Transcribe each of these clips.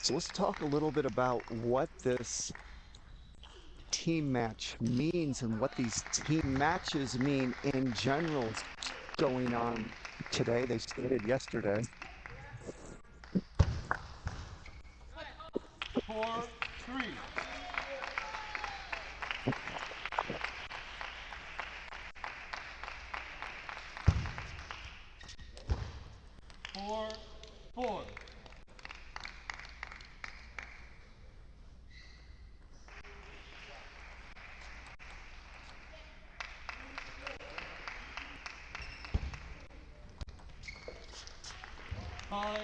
So let's talk a little bit about what this team match means and what these team matches mean in general going on today. They started yesterday. 4-3. 4-4. 5-4.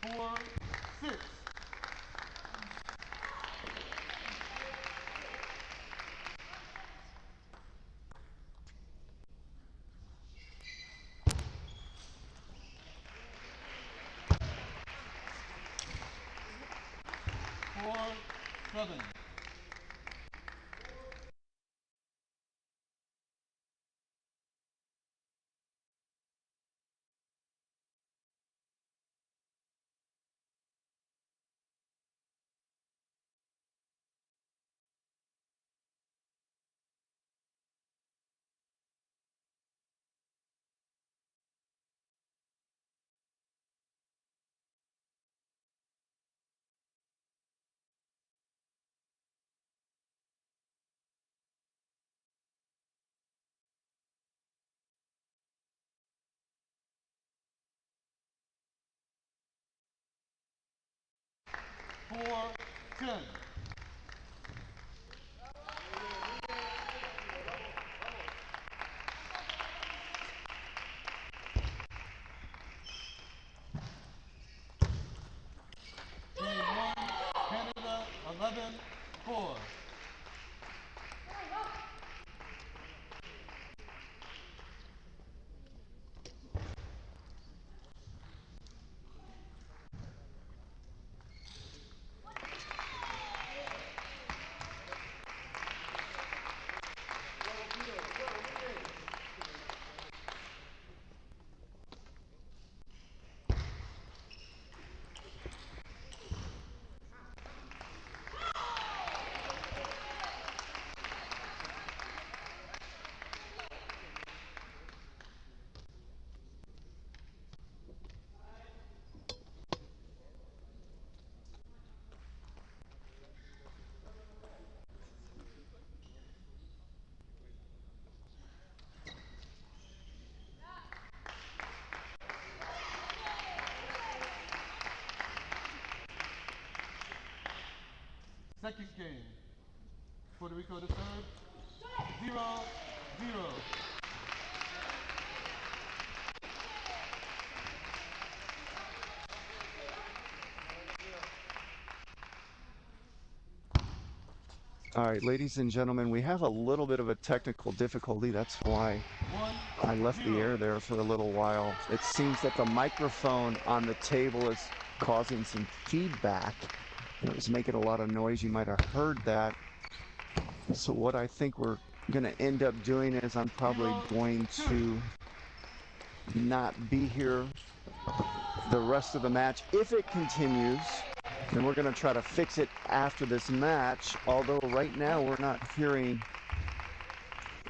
4-6. 4-7. 4-10. 1, Canada 11-4. Second game. Puerto Rico to serve. 0-0. All right, ladies and gentlemen, we have a little bit of a technical difficulty. That's why I left the air there for a little while. It seems that the microphone on the table is causing some feedback. It was making a lot of noise. You might have heard that. So what I think we're going to end up doing is I'm probably going to not be here the rest of the match if it continues. And we're going to try to fix it after this match, although right now we're not hearing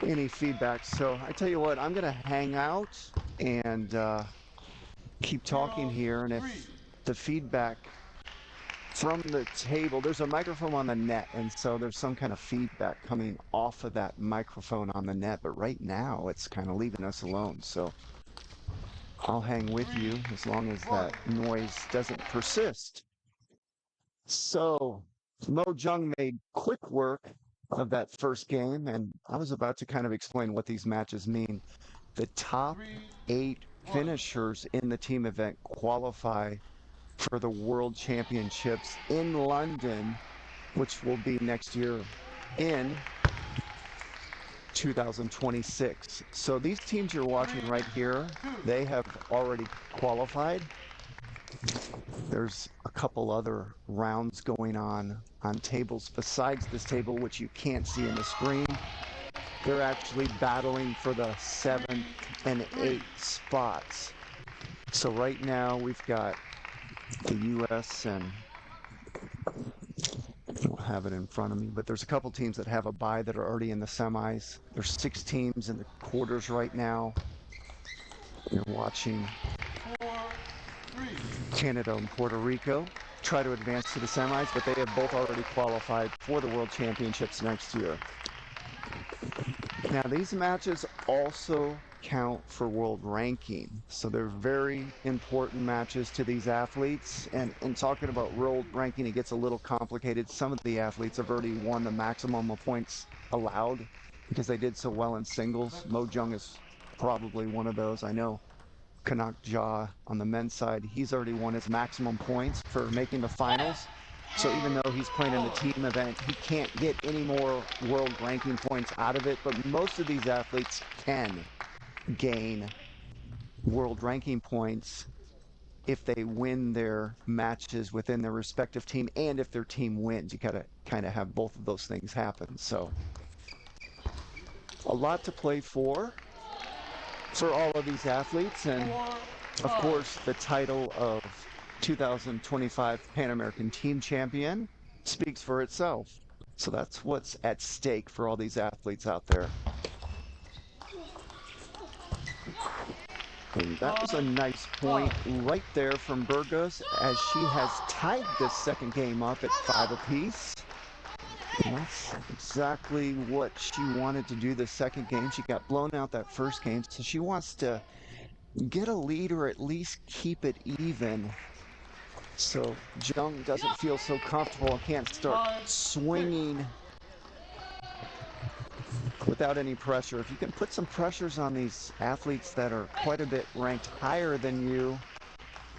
any feedback. So I tell you what, I'm going to hang out and keep talking here. And if the feedback from the table, there's a microphone on the net, and so there's some kind of feedback coming off of that microphone on the net. But right now it's kind of leaving us alone. So I'll hang with you as long as that noise doesn't persist. So Mo Jung made quick work of that first game, and I was about to kind of explain what these matches mean. The top 8 finishers in the team event qualify for the World Championships in London, which will be next year in 2026. So these teams you're watching right here, they have already qualified. There's a couple other rounds going on tables besides this table, which you can't see in the screen. They're actually battling for the 7th and 8th spots. So right now we've got the U.S. and I don't have it in front of me, but there's a couple teams that have a bye that are already in the semis. There's 6 teams in the quarters right now. You're watching Canada and Puerto Rico try to advance to the semis, but they have both already qualified for the World Championships next year. Now, these matches also count for world ranking, so they're very important matches to these athletes. And in talking about world ranking, it gets a little complicated. Some of the athletes have already won the maximum of points allowed because they did so well in singles. Mo Jung is probably one of those. I know Kanak Ja on the men's side, he's already won his maximum points for making the finals. So even though he's playing in the team event, he can't get any more world ranking points out of it. But most of these athletes can gain world ranking points if they win their matches within their respective team and if their team wins. You gotta kind of have both of those things happen. So a lot to play for all of these athletes. And of course, the title of 2025 Pan American Team Champion speaks for itself. So that's what's at stake for all these athletes out there. And that was a nice point right there from Burgos as she has tied this second game up at 5 apiece. And that's exactly what she wanted to do the second game. She got blown out that first game, so she wants to get a lead or at least keep it even. So Jung doesn't feel so comfortable and can't start swinging without any pressure. If you can put some pressures on these athletes that are quite a bit ranked higher than you,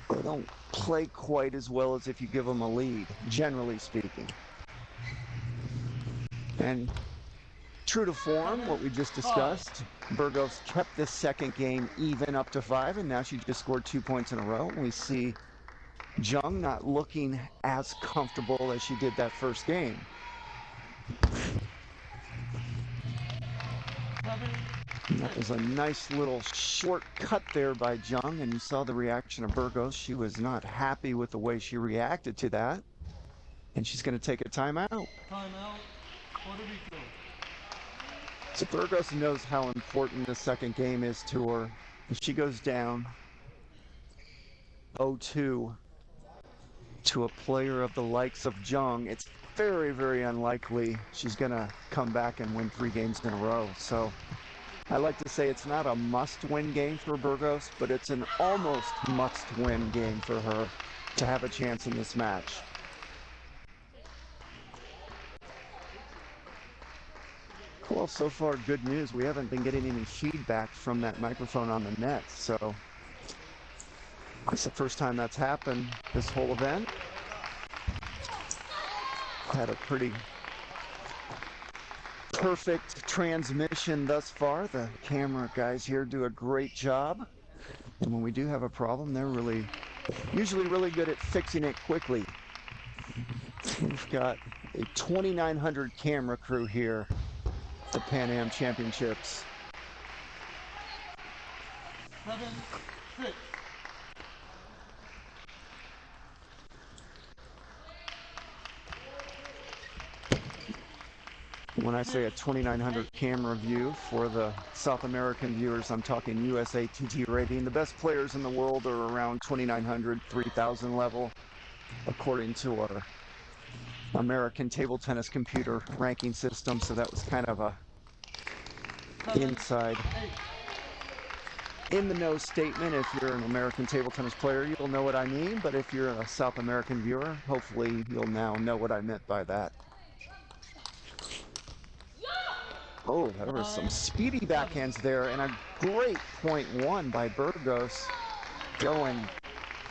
they don't play quite as well as if you give them a lead, generally speaking. And true to form, what we just discussed, Burgos kept this second game even up to 5, and now she just scored 2 points in a row. And we see Jung not looking as comfortable as she did that first game. And that was a nice little short cut there by Jung, and you saw the reaction of Burgos. She was not happy with the way she reacted to that, and she's going to take a timeout. Timeout, Puerto Rico. So Burgos knows how important the second game is to her. If she goes down 0-2 to a player of the likes of Jung, it's very, very unlikely she's going to come back and win 3 games in a row. So I like to say it's not a must-win game for Burgos, but it's an almost must-win game for her to have a chance in this match. Well, so far, good news. We haven't been getting any feedback from that microphone on the net, so it's the first time that's happened this whole event. Had a pretty perfect transmission thus far. The camera guys here do a great job. And when we do have a problem, they're usually really good at fixing it quickly. We've got a 2,900 camera crew here at the Pan Am Championships. 7-6. When I say a 2,900 camera view for the South American viewers, I'm talking USA TT rating. The best players in the world are around 2,900, 3,000 level, according to our American table tennis computer ranking system. So that was kind of a inside in the know statement. If you're an American table tennis player, you'll know what I mean. But if you're a South American viewer, hopefully you'll now know what I meant by that. Oh, there was some speedy backhands there, and a great point one by Burgos, going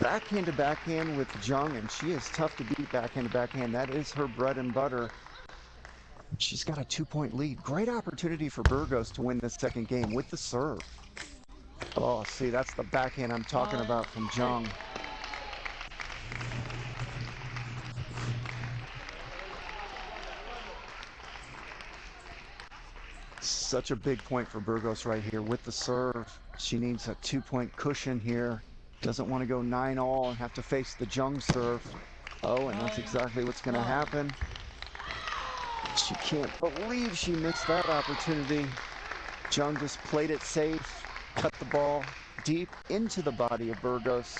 backhand to backhand with Jung, and she is tough to beat backhand to backhand. That is her bread and butter. She's got a 2-point lead. Great opportunity for Burgos to win this second game with the serve. Oh, see, that's the backhand I'm talking about from Jung. Such a big point for Burgos right here with the serve. She needs a 2-point cushion here. Doesn't want to go 9-all and have to face the Jung serve. Oh, and that's exactly what's going to happen. She can't believe she missed that opportunity. Jung just played it safe, cut the ball deep into the body of Burgos,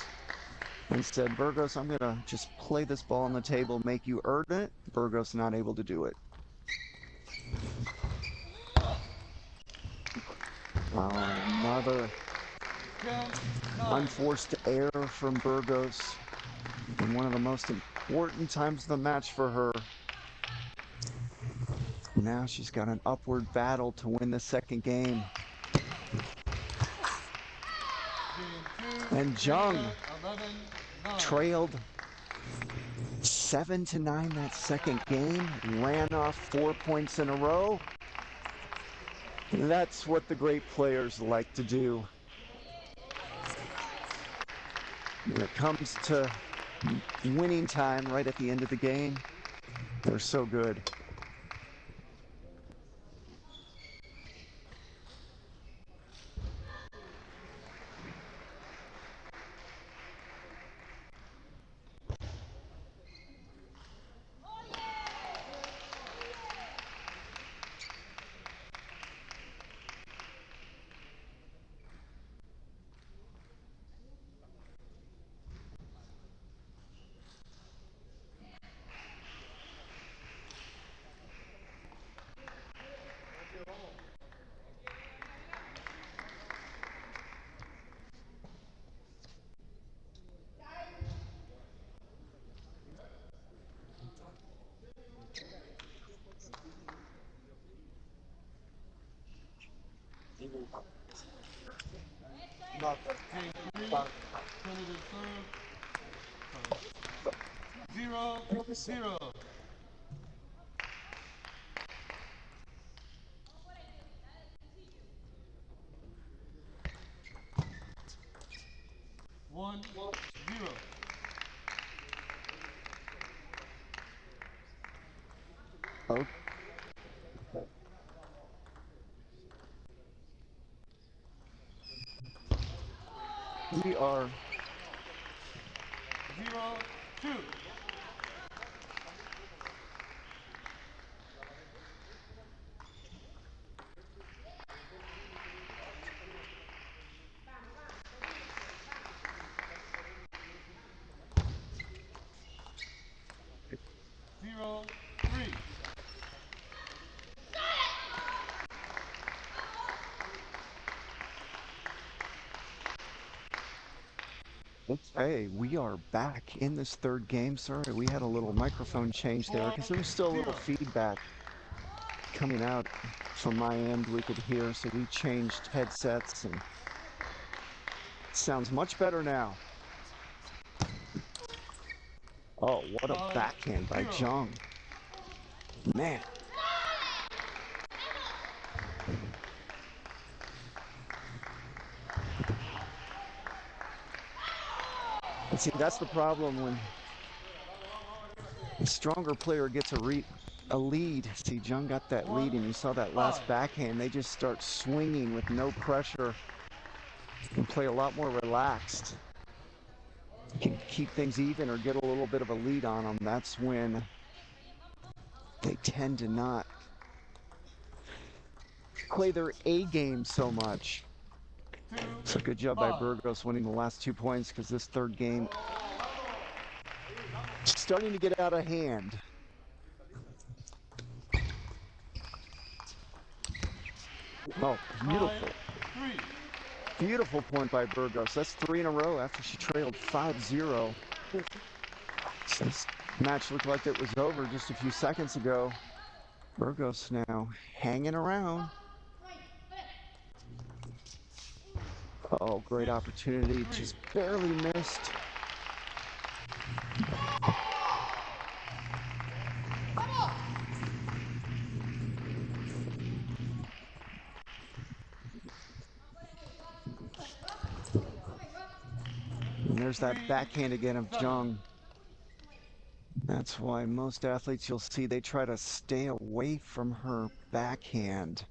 and said, Burgos, I'm going to just play this ball on the table, make you earn it. Burgos not able to do it. Another unforced error from Burgos in one of the most important times of the match for her. Now she's got an upward battle to win the second game. And Jung trailed 7-9 that second game, ran off 4 points in a row. That's what the great players like to do. When it comes to winning time right at the end of the game, they're so good. Tentative serve. 0-0. One, 0. Oh. We are 0-2. Zero, 3. Hey, we are back in this third game. Sorry, we had a little microphone change there because there was still a little feedback coming out from my end we could hear, so we changed headsets and it sounds much better now. Oh, what a backhand by Jung. Man. And see, that's the problem when a stronger player gets a lead. See, Jung got that lead, and you saw that last backhand. They just start swinging with no pressure and play a lot more relaxed. Can keep things even or get a little bit of a lead on them. That's when they tend to not play their A game so much. So good job by Burgos winning the last 2 points, because this third game is starting to get out of hand. Oh, beautiful. Beautiful point by Burgos. That's 3 in a row after she trailed 5-0. This match looked like it was over just a few seconds ago. Burgos now hanging around. Oh, great opportunity. Just barely missed. there's that backhand again of Jung. That's why most athletes you'll see, they try to stay away from her backhand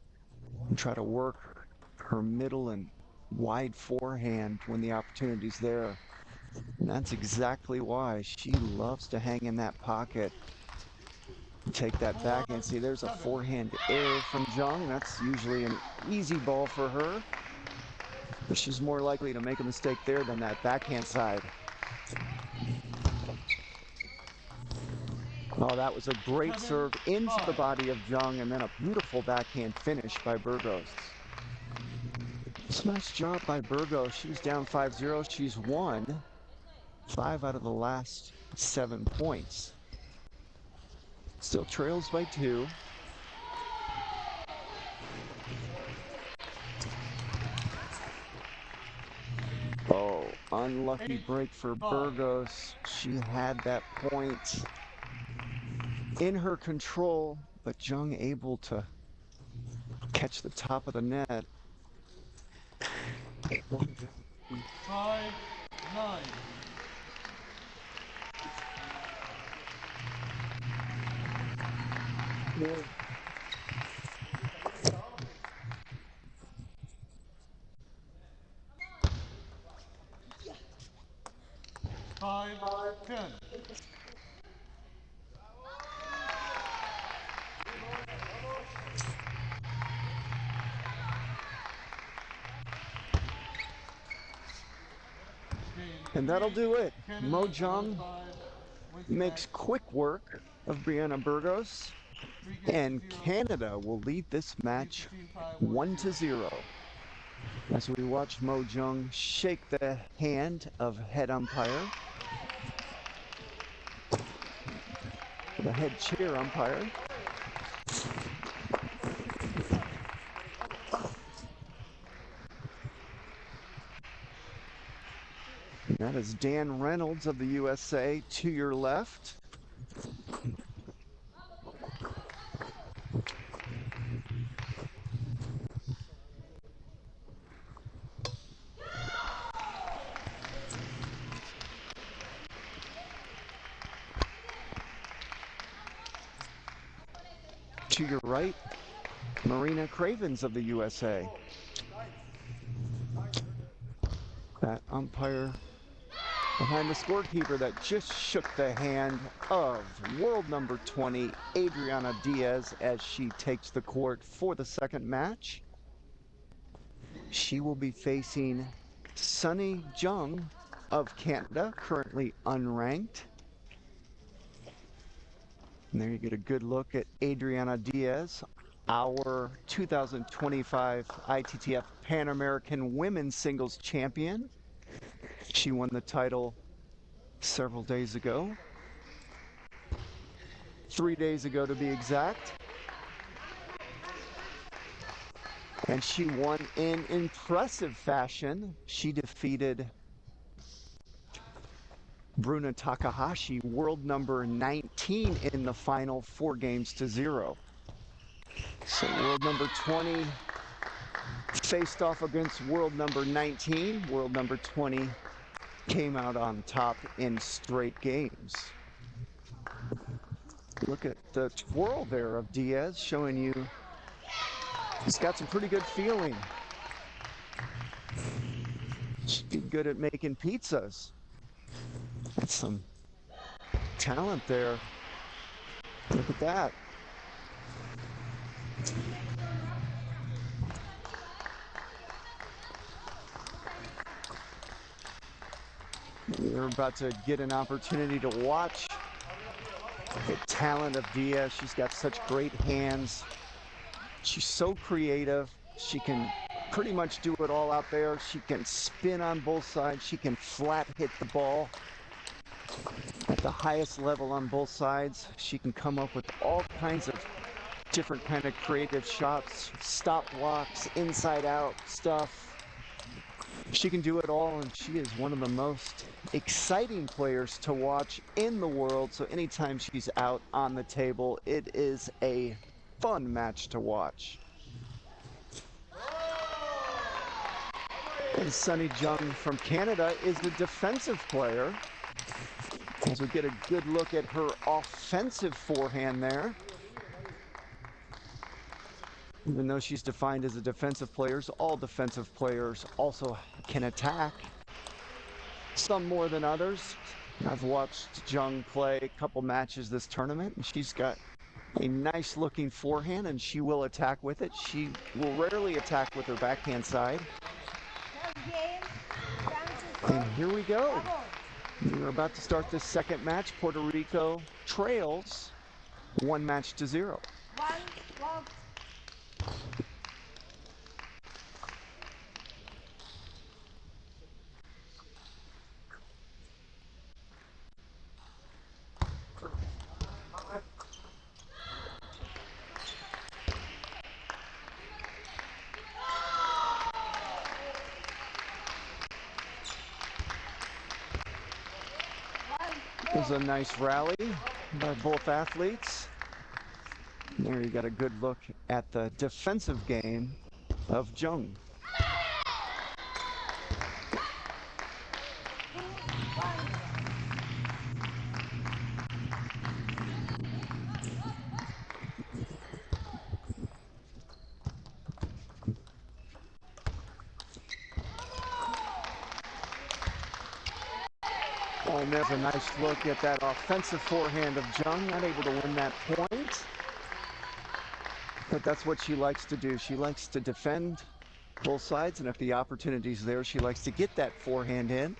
and try to work her middle and wide forehand when the opportunity's there. And that's exactly why she loves to hang in that pocket. Take that backhand. See, there's a forehand error from Jung. That's usually an easy ball for her. But she's more likely to make a mistake there than that backhand side. Oh, that was a great serve into the body of Jung, and then a beautiful backhand finish by Burgos. Nice job by Burgos. She was down 5-0. She's won 5 out of the last 7 points. Still trails by 2. Oh, unlucky break for Burgos. She had that point in her control, but Jung able to catch the top of the net. 5-9. Five, 10. And that'll do it. Mo Jung makes quick work of Brianna Burgos, and Canada will lead this match 1-0. As we watch Mo Jung shake the hand of head umpire, the head chair umpire. And that is Dan Reynolds of the USA to your left. To your right, Marina Cravens of the USA. That umpire behind the scorekeeper that just shook the hand of world number 20, Adriana Diaz, as she takes the court for the second match. She will be facing Sunny Jung of Canada, currently unranked. And there you get a good look at Adriana Diaz, our 2025 ITTF Pan American Women's Singles Champion. She won the title several days ago. 3 days ago to be exact. And she won in impressive fashion. She defeated Bruna Takahashi, world number 19 in the final, 4-0. So world number 20 faced off against world number 19. World number 20 came out on top in straight games. Look at the twirl there of Diaz, showing you he's got some pretty good feeling. She's good at making pizzas. That's some talent there. Look at that. We're about to get an opportunity to watch the talent of Diaz. She's got such great hands. She's so creative. She can pretty much do it all out there. She can spin on both sides. She can flat hit the ball at the highest level on both sides. She can come up with all kinds of different kind of creative shots, stop blocks, inside out stuff. She can do it all, and she is one of the most exciting players to watch in the world. So anytime she's out on the table, it is a fun match to watch. And Sunny Jung from Canada is the defensive player. As we get a good look at her offensive forehand there. Even though she's defined as a defensive player, all defensive players also can attack. Some more than others. I've watched Jung play a couple matches this tournament, and she's got a nice looking forehand, and she will attack with it. She will rarely attack with her backhand side. And here we go. We're about to start this second match. Puerto Rico trails 1-0. It was a nice rally by both athletes. There you got a good look at the defensive game of Jung. And there's a nice look at that offensive forehand of Jung, not able to win that point. But that's what she likes to do. She likes to defend both sides, and if the opportunity's there, she likes to get that forehand in.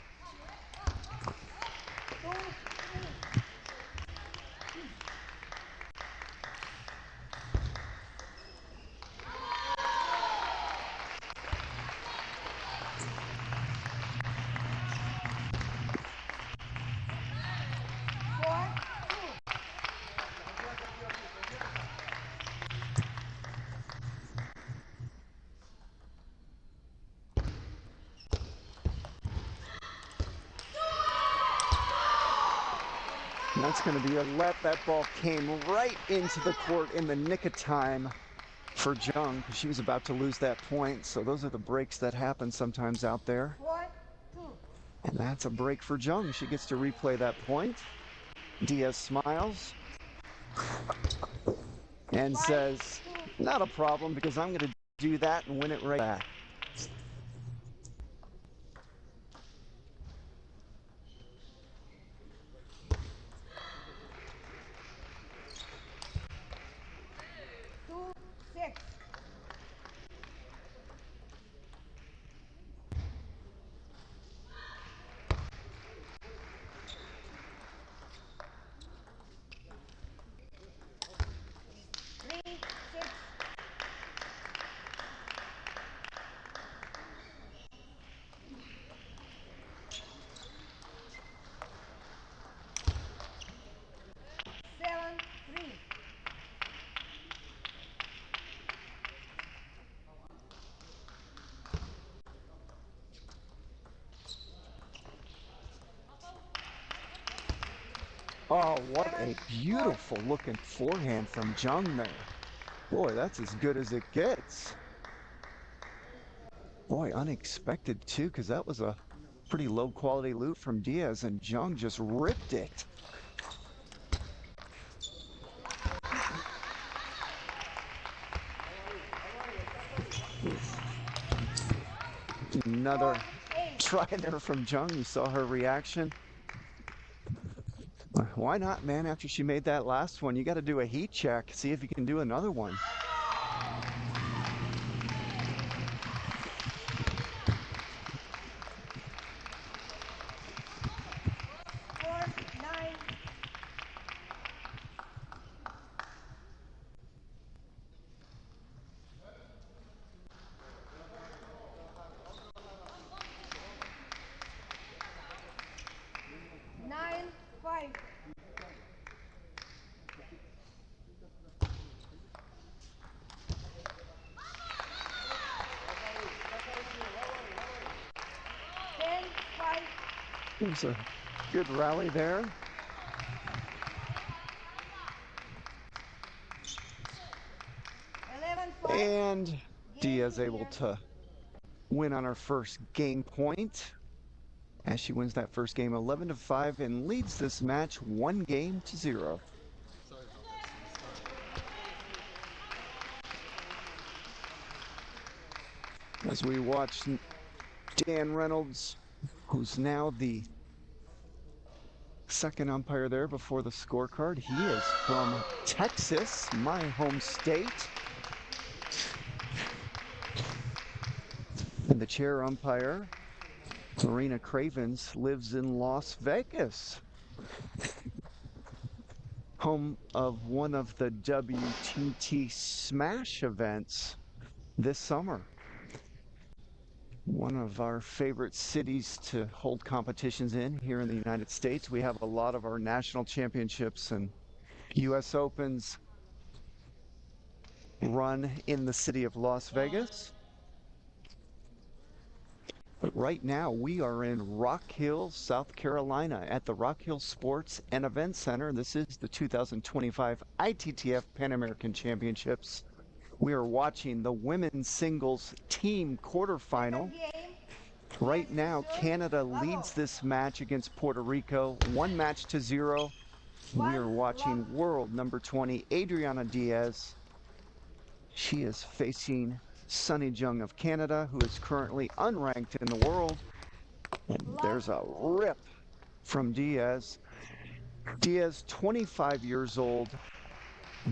And that's going to be a let. That ball came right into the court in the nick of time for Jung, because she was about to lose that point. So those are the breaks that happen sometimes out there. And that's a break for Jung. She gets to replay that point. Diaz smiles and says, not a problem, because I'm going to do that and win it right back. Oh, what a beautiful looking forehand from Jung there. Boy, that's as good as it gets. Boy, unexpected too, because that was a pretty low quality loop from Diaz, and Jung just ripped it. Another try there from Jung. You saw her reaction. Why not, man? After she made that last one, you got to do a heat check, see if you can do another one. It was a good rally there. And Diaz able to win on her first game point as she wins that first game 11-5 and leads this match 1-0. As we watch Dan Reynolds, who's now the second umpire there before the scorecard. He is from Texas, my home state. And the chair umpire, Marina Cravens, lives in Las Vegas, home of one of the WTT Smash events this summer. One of our favorite cities to hold competitions in here in the United States. We have a lot of our national championships and U.S. Opens run in the city of Las Vegas. But right now we are in Rock Hill, South Carolina at the Rock Hill Sports and Event Center. This is the 2025 ITTF Pan American Championships. We are watching the women's singles team quarterfinal. Right now, Canada leads this match against Puerto Rico, 1-0. We are watching world number 20, Adriana Diaz. She is facing Sunny Jung of Canada, who is currently unranked in the world. And there's a rip from Diaz. Diaz, 25 years old.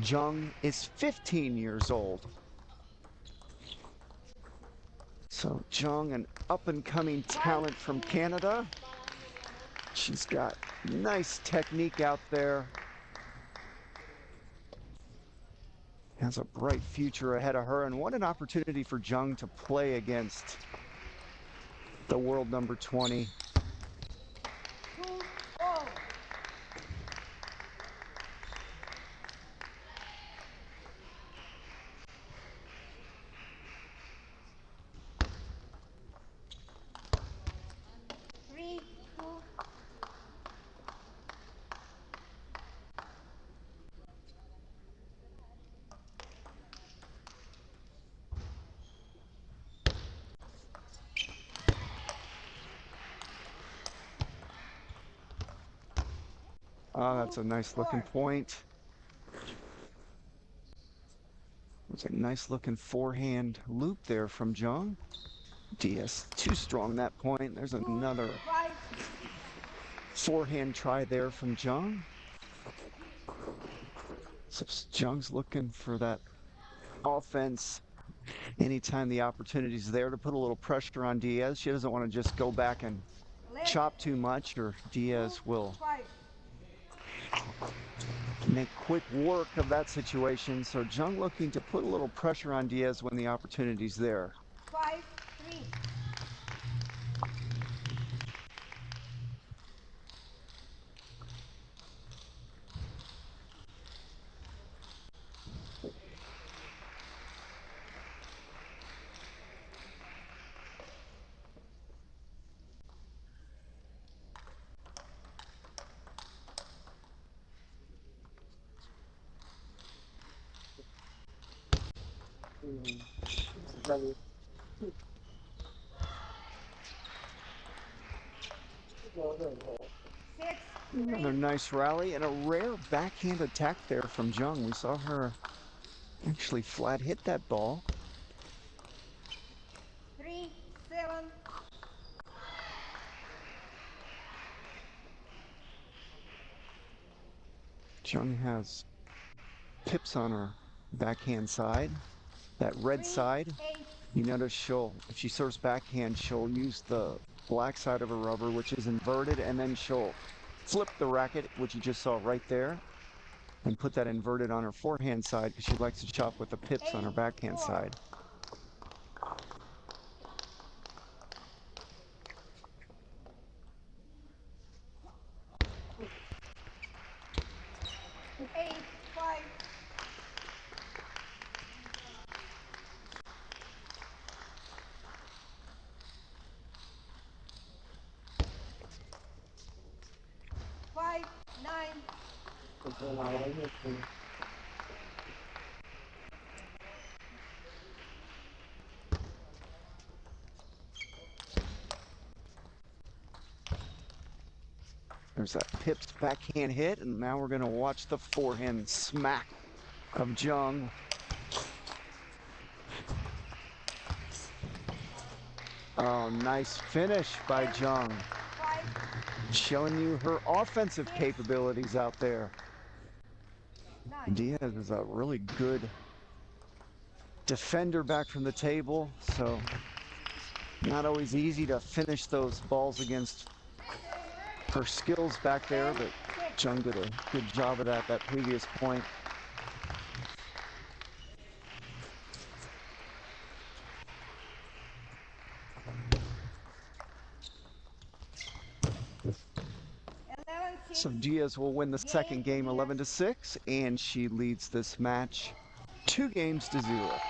Jung is 15 years old. So Jung, an up-and-coming talent from Canada. She's got nice technique out there. Has a bright future ahead of her, and what an opportunity for Jung to play against the world number 20. Oh, that's a nice looking point. It's a nice looking forehand loop there from Jung. Diaz too strong that point. There's another forehand try there from Jung. So Jung's looking for that offense anytime the opportunity's there to put a little pressure on Diaz. She doesn't want to just go back and chop too much, or Diaz will make quick work of that situation. So Jung looking to put a little pressure on Diaz when the opportunity's there. 5-3. Another nice rally and a rare backhand attack there from Jung. We saw her actually flat hit that ball. 3-7. Jung has pips on her backhand side. That red side, you notice if she serves backhand, she'll use the black side of her rubber, which is inverted, and then she'll flip the racket, which you just saw right there, and put that inverted on her forehand side because she likes to chop with the pips on her backhand side. There's that Pips backhand hit, and now we're going to watch the forehand smack of Jung. Oh, nice finish by Jung. Showing you her offensive capabilities out there. Diaz is a really good defender back from the table, so not always easy to finish those balls against her skills back there, but Jung did a good job of that previous point. So Diaz will win the second game 11-6, and she leads this match 2-0.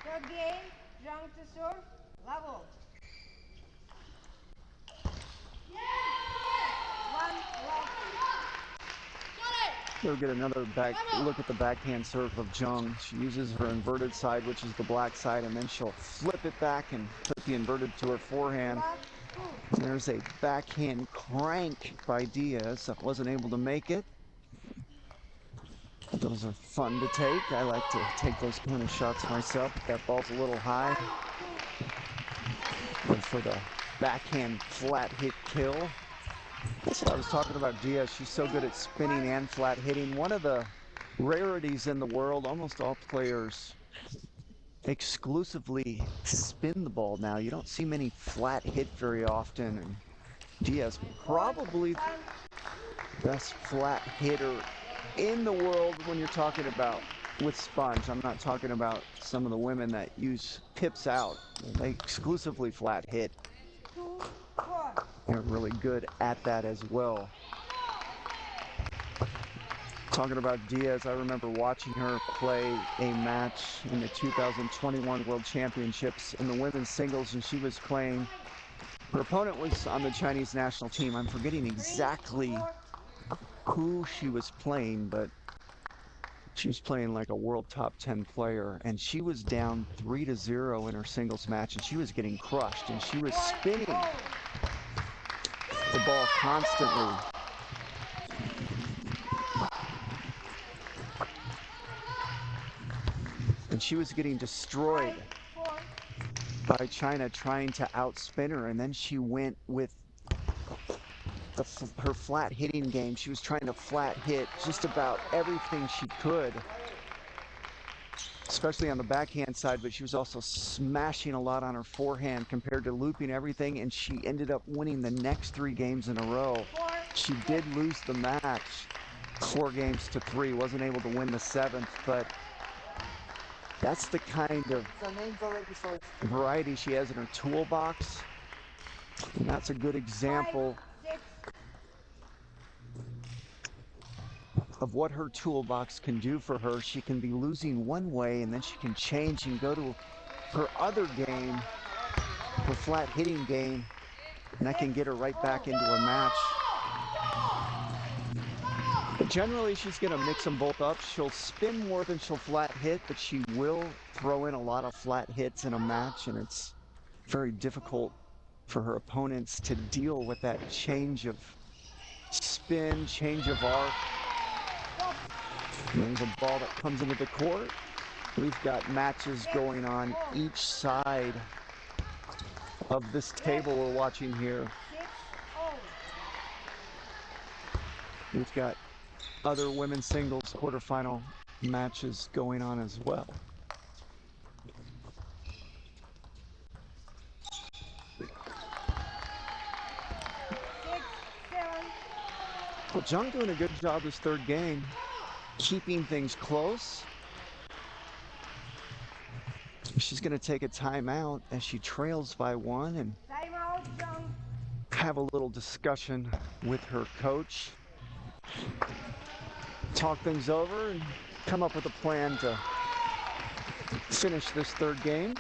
Third game, Jung to serve, level. We'll get another look at the backhand serve of Jung. She uses her inverted side, which is the black side, and then she'll flip it back and put the inverted to her forehand. There's a backhand crank by Diaz that wasn't able to make it. Those are fun to take. I like to take those kind of shots myself. That ball's a little high. And for the backhand flat hit kill. That's what I was talking about Diaz. She's so good at spinning and flat hitting. One of the rarities in the world, almost all players exclusively spin the ball now. You don't see many flat hit very often. And Diaz probably the best flat hitter in the world when you're talking about with sponge. I'm not talking about some of the women that use pips out. They exclusively flat hit. They're really good at that as well. Talking about Diaz, I remember watching her play a match in the 2021 World Championships in the women's singles, and she was playing, her opponent was on the Chinese national team. I'm forgetting exactly who she was playing, but she was playing like a world top 10 player, and she was down 3-0 in her singles match, and she was getting crushed, and she was spinning the ball constantly. And she was getting destroyed by China trying to outspin her, and then she went with her flat hitting game. She was trying to flat hit just about everything she could, especially on the backhand side, but she was also smashing a lot on her forehand compared to looping everything, and she ended up winning the next 3 games in a row. She did lose the match 4-3, wasn't able to win the 7th, but that's the kind of variety she has in her toolbox, and that's a good example of what her toolbox can do for her. She can be losing one way, and then she can change and go to her other game, her flat hitting game, and that can get her right back into a match. But generally, she's going to mix them both up. She'll spin more than she'll flat hit, but she will throw in a lot of flat hits in a match, and it's very difficult for her opponents to deal with that change of spin, change of arc. There's a ball that comes into the court. We've got matches going on each side of this table we're watching here. 6-0. We've got other women's singles quarterfinal matches going on as well. Well, Jung doing a good job this third game, keeping things close. She's going to take a timeout as she trails by 1 and Timeout, Jung. have a little discussion with her coach. Talk things over and come up with a plan to finish this third game.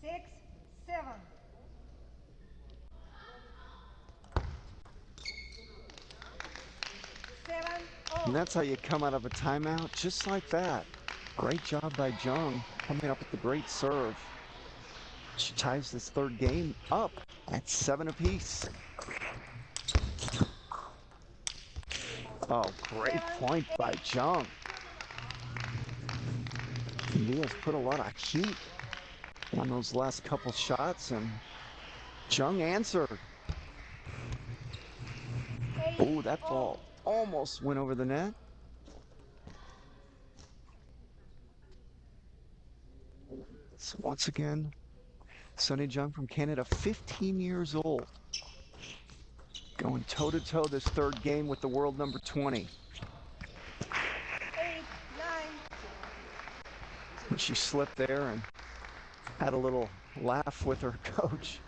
Six, 7. And that's how you come out of a timeout, just like that. Great job by Jung, coming up with the great serve. She ties this third game up at 7 apiece. Oh, great point by Jung. Diaz put a lot of heat on those last couple shots, and Jung answered. Oh, that ball almost went over the net. So once again, Sunny Jung from Canada, 15 years old, going toe-to-toe this third game with the world number 20. 8, 9. She slipped there and had a little laugh with her coach.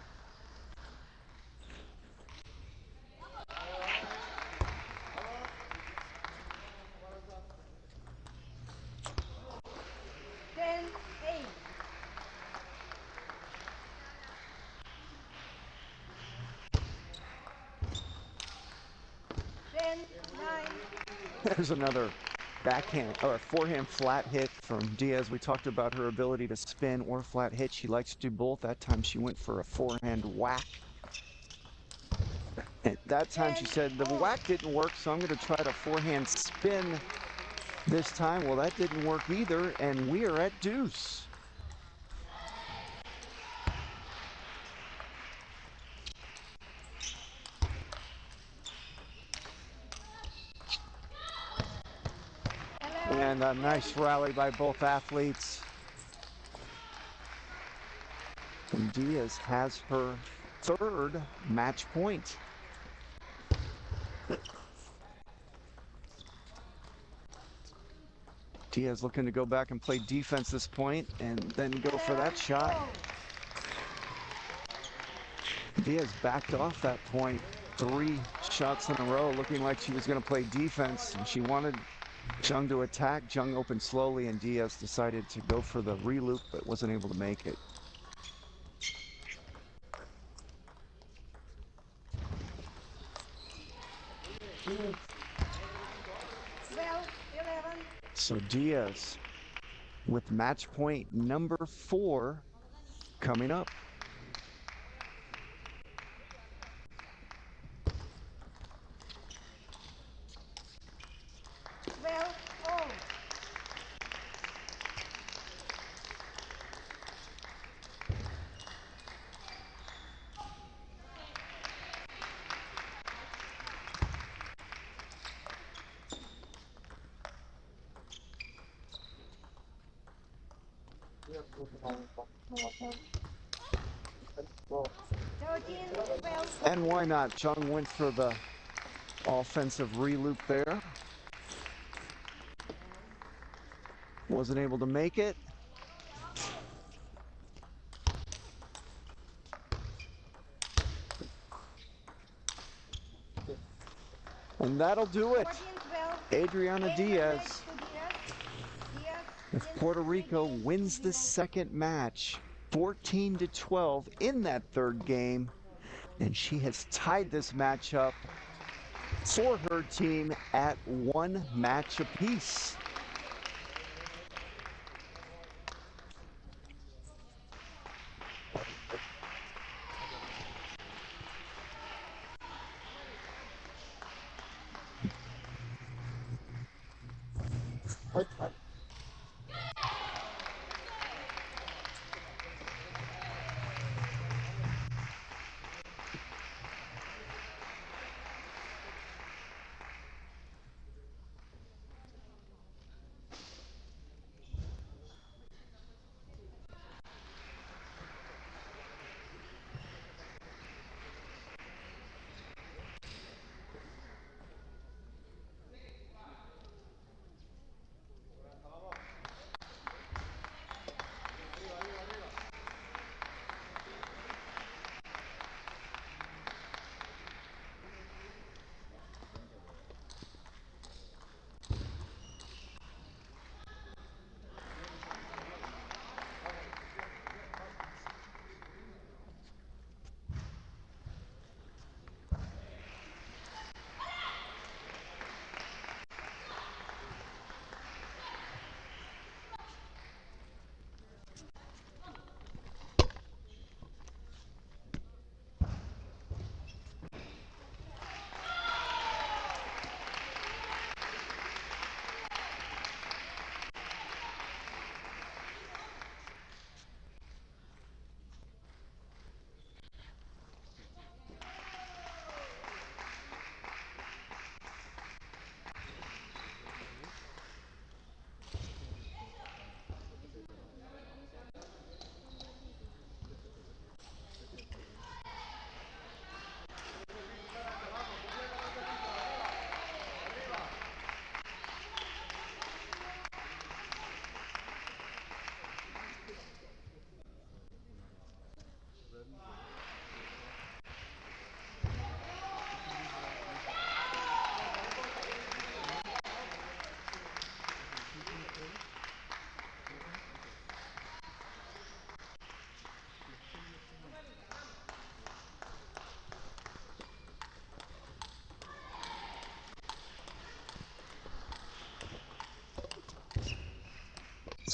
There's another backhand or forehand flat hit from Diaz. We talked about her ability to spin or flat hit. She likes to do both. That time she went for a forehand whack. At that time she said the whack didn't work, so I'm going to try to forehand spin this time. Well, that didn't work either, and we are at deuce. And a nice rally by both athletes. And Diaz has her third match point. Diaz looking to go back and play defense this point and then go for that shot. Diaz backed off that point 3 shots in a row, looking like she was going to play defense, and she wanted Jung to attack. Jung opened slowly, and Diaz decided to go for the re-loop, but wasn't able to make it. So Diaz with match point number 4 coming up. 13, 12. And why not? Jung went for the offensive reloop there. Wasn't able to make it. And that'll do it. 14, 12. Adriana Game Diaz, match to Diaz. if Diaz Puerto wins Rico the game wins the 2-0. second match, 14-12 in that third game, and she has tied this matchup for her team at 1 match apiece.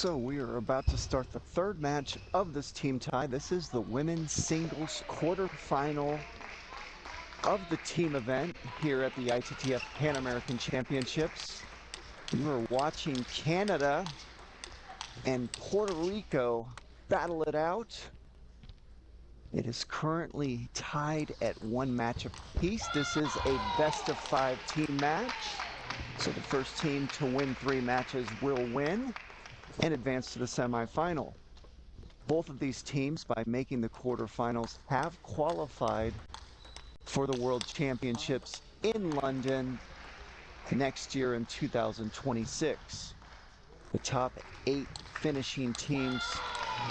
So we are about to start the third match of this team tie. This is the women's singles quarterfinal of the team event here at the ITTF Pan American Championships. You are watching Canada and Puerto Rico battle it out. It is currently tied at 1 match apiece. This is a best-of-5 team match. So the first team to win 3 matches will win and advance to the semifinal. Both of these teams, by making the quarterfinals, have qualified for the World Championships in London next year in 2026. The top 8 finishing teams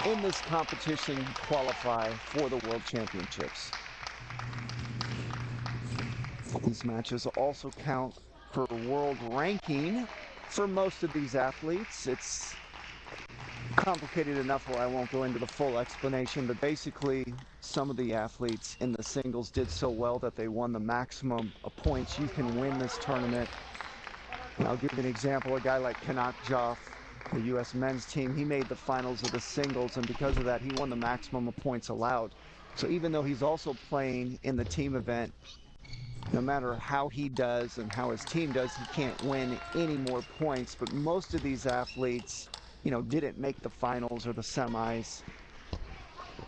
in this competition qualify for the World Championships. These matches also count for world ranking for most of these athletes. It's complicated enough where I won't go into the full explanation, but basically some of the athletes in the singles did so well that they won the maximum of points you can win this tournament. And I'll give you an example. A guy like Kanak Joff, the U.S. men's team, he made the finals of the singles, and because of that, he won the maximum of points allowed. So even though he's also playing in the team event, no matter how he does and how his team does, he can't win any more points. But most of these athletes, you know, didn't make the finals or the semis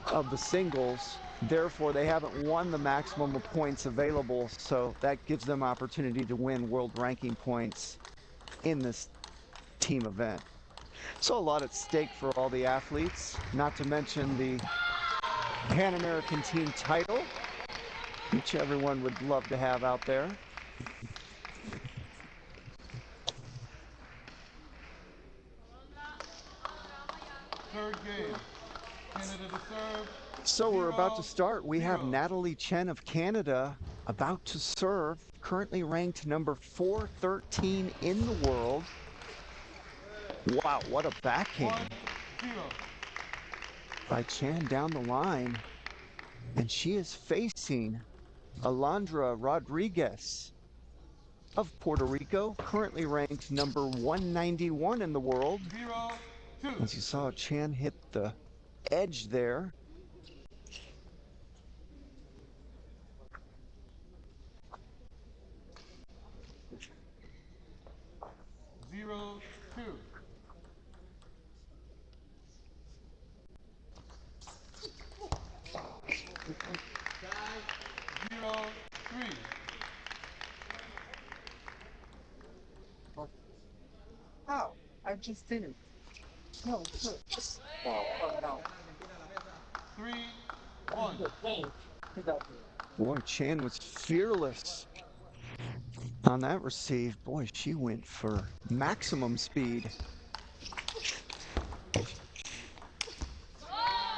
of the singles. Therefore, they haven't won the maximum of points available, so that gives them opportunity to win world ranking points in this team event. So a lot at stake for all the athletes, not to mention the Pan American team title, which everyone would love to have out there. Third game. Canada to serve. So we're about to 0-0. start. We have Natalie Chen of Canada about to serve, currently ranked number 413 in the world. Wow, what a backhand 1-0. by Chen down the line. And she is facing Alondra Rodriguez of Puerto Rico, currently ranked number 191 in the world. 0-2. As you saw, Chen hit the edge there. Zero, two. Zero, three. Oh, I just didn't. No, just no. 3-1. Boy, Chen was fearless on that receive. Boy, she went for maximum speed.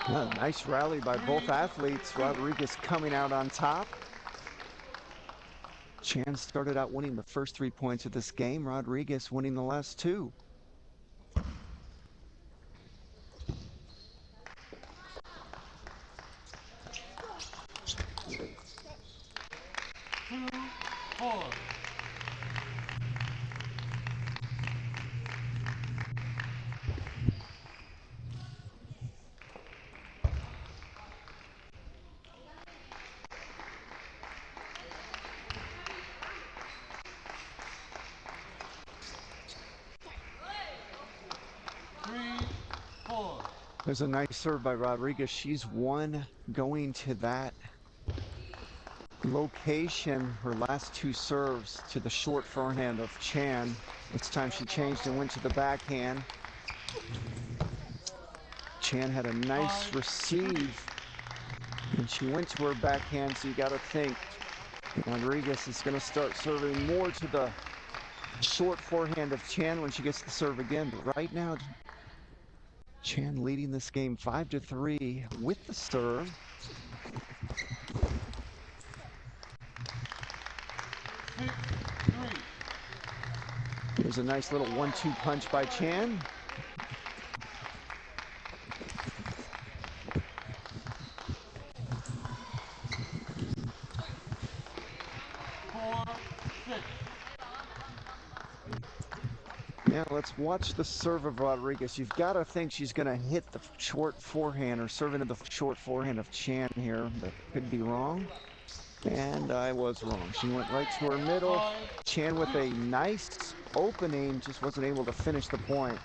A nice rally by both athletes. Rodriguez coming out on top. Chen started out winning the first 3 points of this game. Rodriguez winning the last 2. 2-4. There's a nice serve by Rodriguez. She's one going to that location. Her last 2 serves to the short forehand of Chen. This time she changed and went to the backhand. Chen had a nice receive, and she went to her backhand, so you got to think Rodriguez is going to start serving more to the short forehand of Chen when she gets the serve again. But right now, Chen leading this game 5-3 with the serve. There's a nice little 1-2 punch by Chen. Now let's watch the serve of Rodriguez. You've got to think she's going to hit the short forehand or serve into the short forehand of Chen here, but could be wrong. And I was wrong. She went right to her middle. Chen with a nice opening, just wasn't able to finish the point.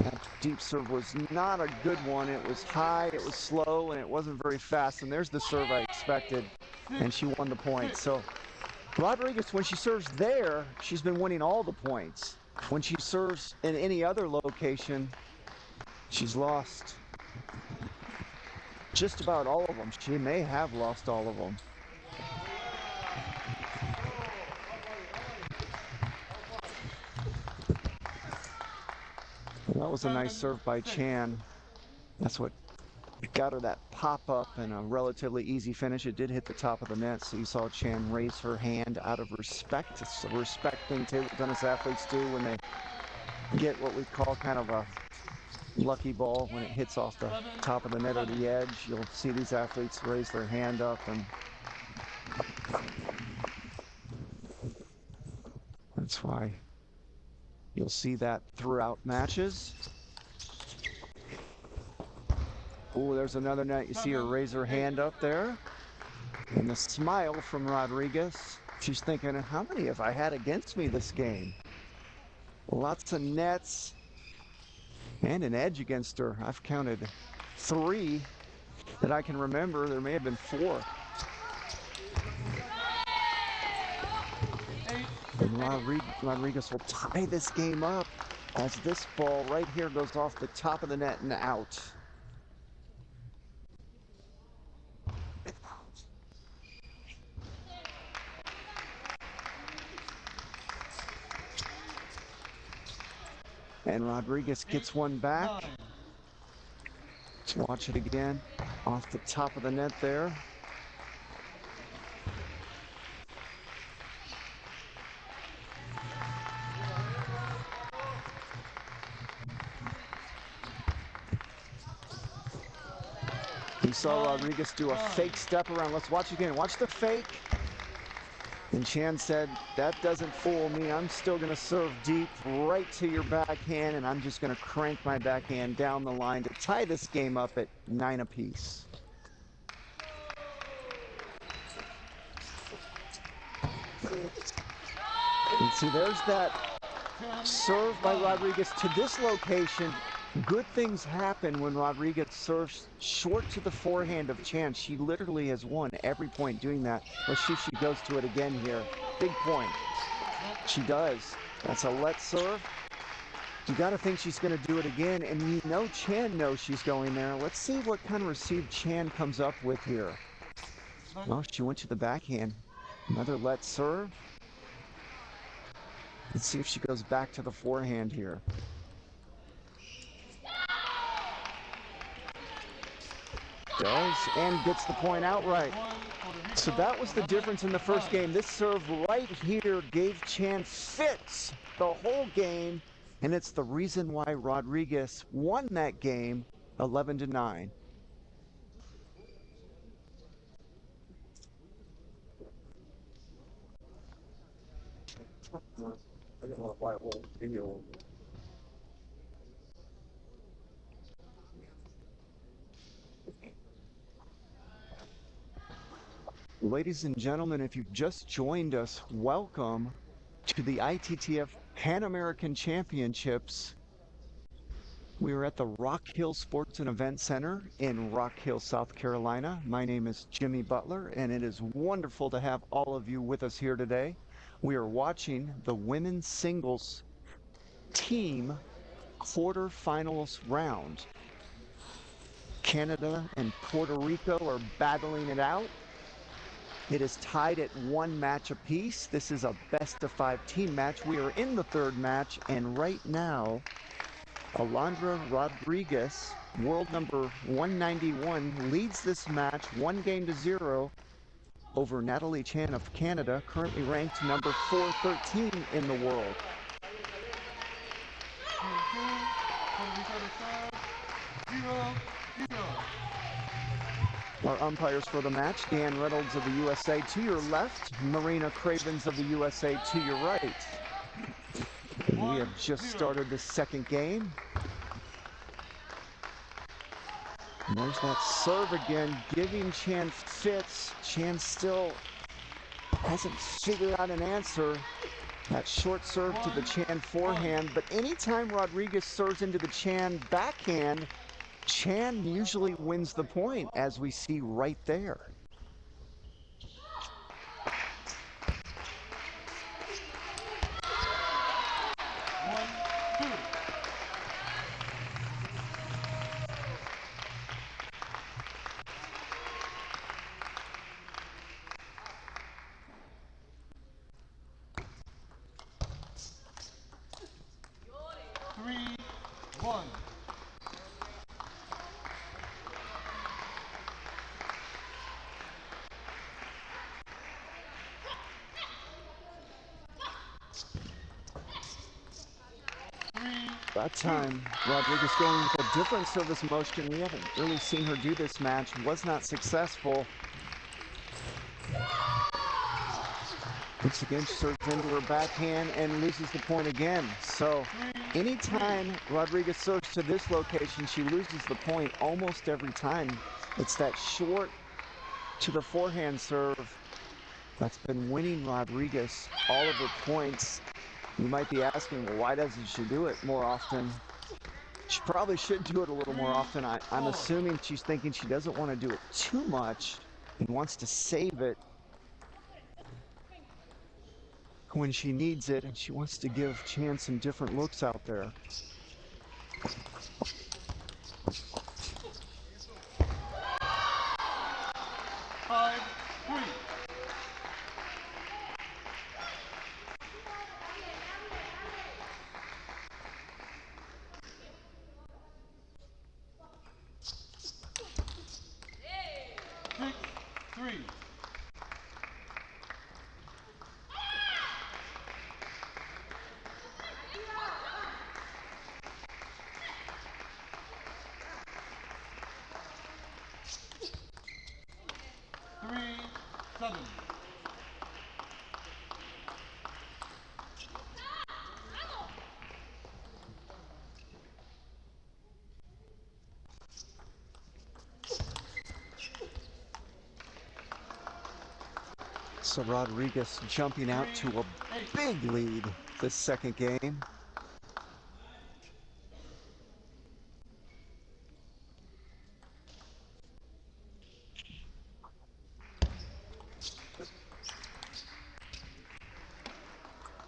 That deep serve was not a good one. It was high, it was slow, and it wasn't very fast. And there's the serve I expected, and she won the point. So Rodriguez, when she serves there, she's been winning all the points. When she serves in any other location, she's lost just about all of them. She may have lost all of them. That was a nice serve by Chen. That's what got her that pop-up and a relatively easy finish. It did hit the top of the net, so you saw Chen raise her hand out of respect. It's a respect thing too, tennis athletes do when they get what we call kind of a lucky ball when it hits off the top of the net or the edge. You'll see these athletes raise their hand up, and that's why you'll see that throughout matches. Oh, there's another net. You see her raise her hand up there. And the smile from Rodriguez. She's thinking, how many have I had against me this game? Lots of nets and an edge against her. I've counted 3 that I can remember. There may have been 4. And Rodriguez will tie this game up. as this ball right here goes off the top of the net and out. And Rodriguez gets one back. Let's watch it again. Off the top of the net there. We saw Rodriguez do a fake step around. Let's watch again. Watch the fake. And Chan said, that doesn't fool me. I'm still going to serve deep right to your backhand, and I'm just going to crank my backhand down the line to tie this game up at 9 apiece. And see, there's that serve by Rodriguez to this location. Good things happen when Rodriguez serves short to the forehand of Chan. She literally has won every point doing that. Let's see if she goes to it again here. Big point. She does. That's a let serve. You got to think she's going to do it again, and you know Chan knows she's going there. Let's see what kind of receive Chan comes up with here. Well, she went to the backhand. Another let serve. Let's see if she goes back to the forehand here. Does, and gets the point outright. So that was the difference in the first game. This serve right here gave Chan fits the whole game, and it's the reason why Rodriguez won that game 11-9. Ladies and gentlemen, if you've just joined us, welcome to the ITTF Pan American Championships. We are at the Rock Hill Sports and Event Center in Rock Hill, South Carolina. My name is Jimmy Butler, and it is wonderful to have all of you with us here today. We are watching the women's singles team quarterfinals round. Canada and Puerto Rico are battling it out. It is tied at 1 match apiece. This is a best-of-5 team match. We are in the third match, and right now, Alondra Rodriguez, world number 191, leads this match 1-0 over Natalie Chan of Canada, currently ranked number 413 in the world. Our umpires for the match, Dan Reynolds of the USA to your left, Marina Cravens of the USA to your right. We have just started the second game. And there's that serve again, giving Chan fits. Chan still hasn't figured out an answer. That short serve to the Chan forehand, but anytime Rodriguez serves into the Chan backhand, Chan usually wins the point, as we see right there. That time, Rodriguez going with a different service motion. We haven't really seen her do this match. Was not successful. Once again, she serves into her backhand and loses the point again. So anytime Rodriguez serves to this location, she loses the point almost every time. It's that short to the forehand serve that's been winning Rodriguez all of her points. You might be asking, well, why doesn't she do it more often? She probably should do it a little more often. I'm assuming she's thinking she doesn't want to do it too much and wants to save it. when she needs it, and she wants to give Chan some different looks out there. Five, three. Six, three. Three, seven. So Rodriguez jumping out to a big lead this second game.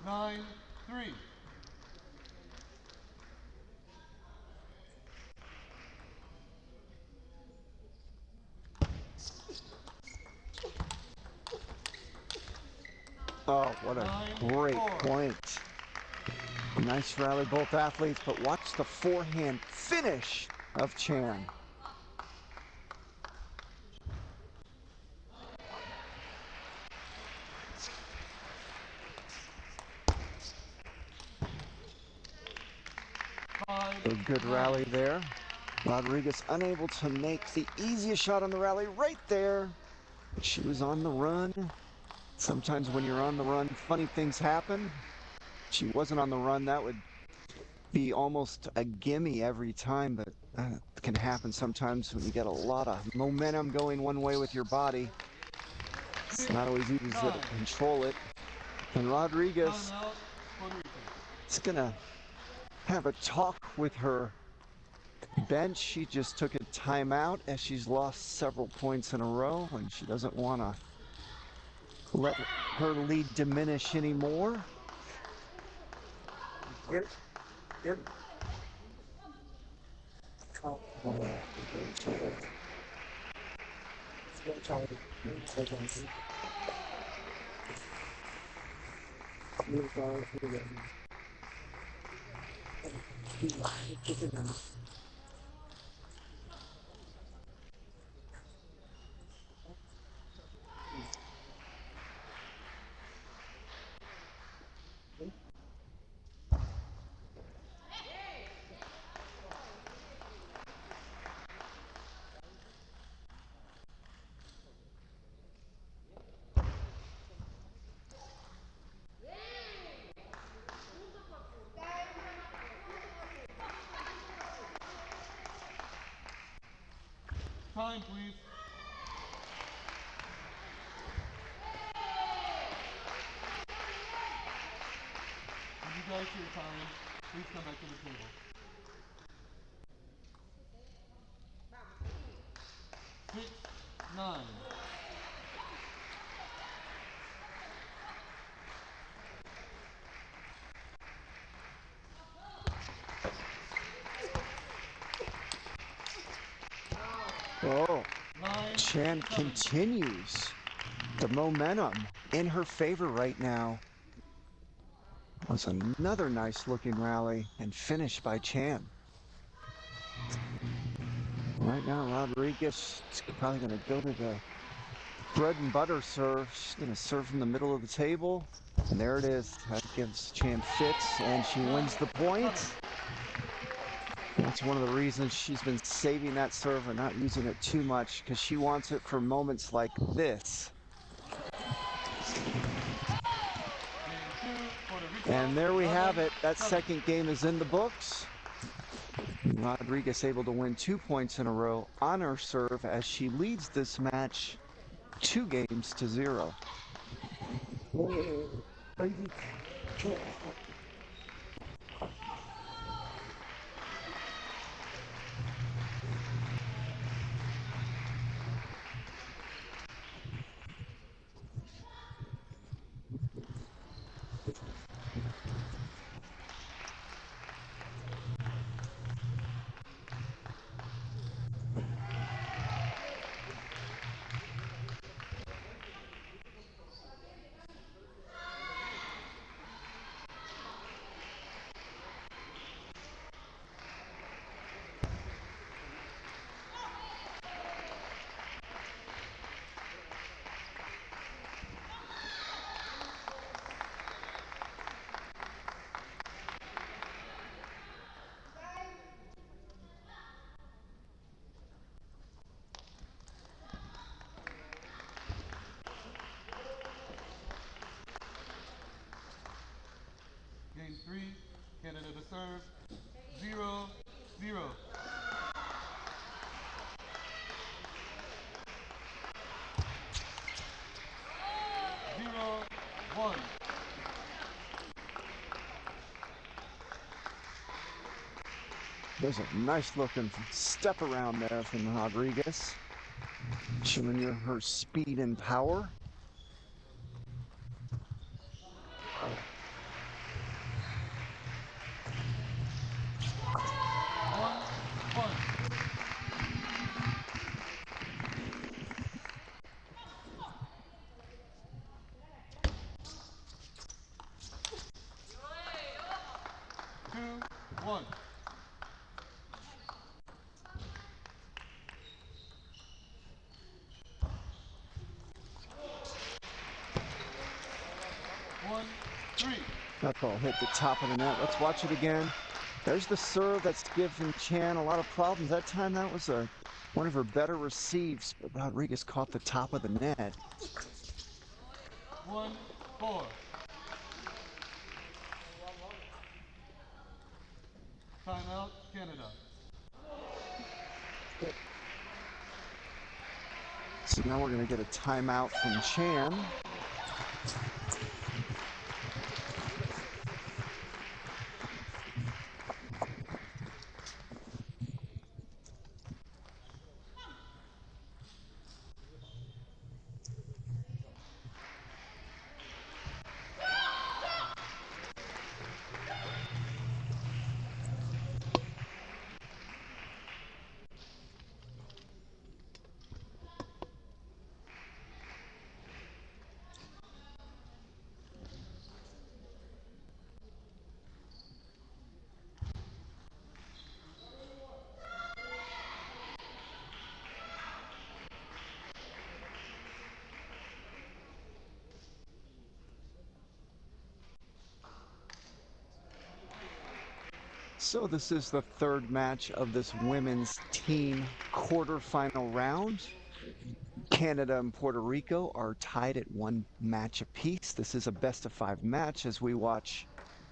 Nine, three. Oh, what a great point. Nice rally, both athletes, but watch the forehand finish of Chan. A good rally there. Rodriguez unable to make the easiest shot on the rally right there. She was on the run. Sometimes when you're on the run, funny things happen. She wasn't on the run. That would be almost a gimme every time, but it can happen sometimes when you get a lot of momentum going one way with your body. It's not always easy to control it. And Rodriguez is going to have a talk with her bench. She just took a timeout as she's lost several points in a row, and she doesn't want to let her lead diminish anymore. Yep. Yep. Time, please. When you guys see your time, please come back to the table. 6, 9. Oh, Chan continues the momentum in her favor right now. Was another nice looking rally and finish by Chan. Right now, Rodriguez is probably going to go to the bread and butter serve. She's going to serve from the middle of the table. And there it is. That gives Chan fits, and she wins the point. That's one of the reasons she's been saving that serve and not using it too much, because she wants it for moments like this. And there we have it. That second game is in the books. Rodriguez able to win 2 points in a row on her serve as she leads this match 2-0. 3. Canada to serve. 0-0. 0-1. There's a nice looking step around there from Rodriguez, showing you her speed and power. 1-1. 2-1. 1-3. That ball hit the top of the net. Let's watch it again. There's the serve that's given Chan a lot of problems. That time that was one of her better receives, but Rodriguez caught the top of the net. 1-4. Timeout, Canada. So now we're going to get a timeout from Chan. So this is the third match of this women's team quarterfinal round. Canada and Puerto Rico are tied at 1 match apiece. This is a best-of-5 match as we watch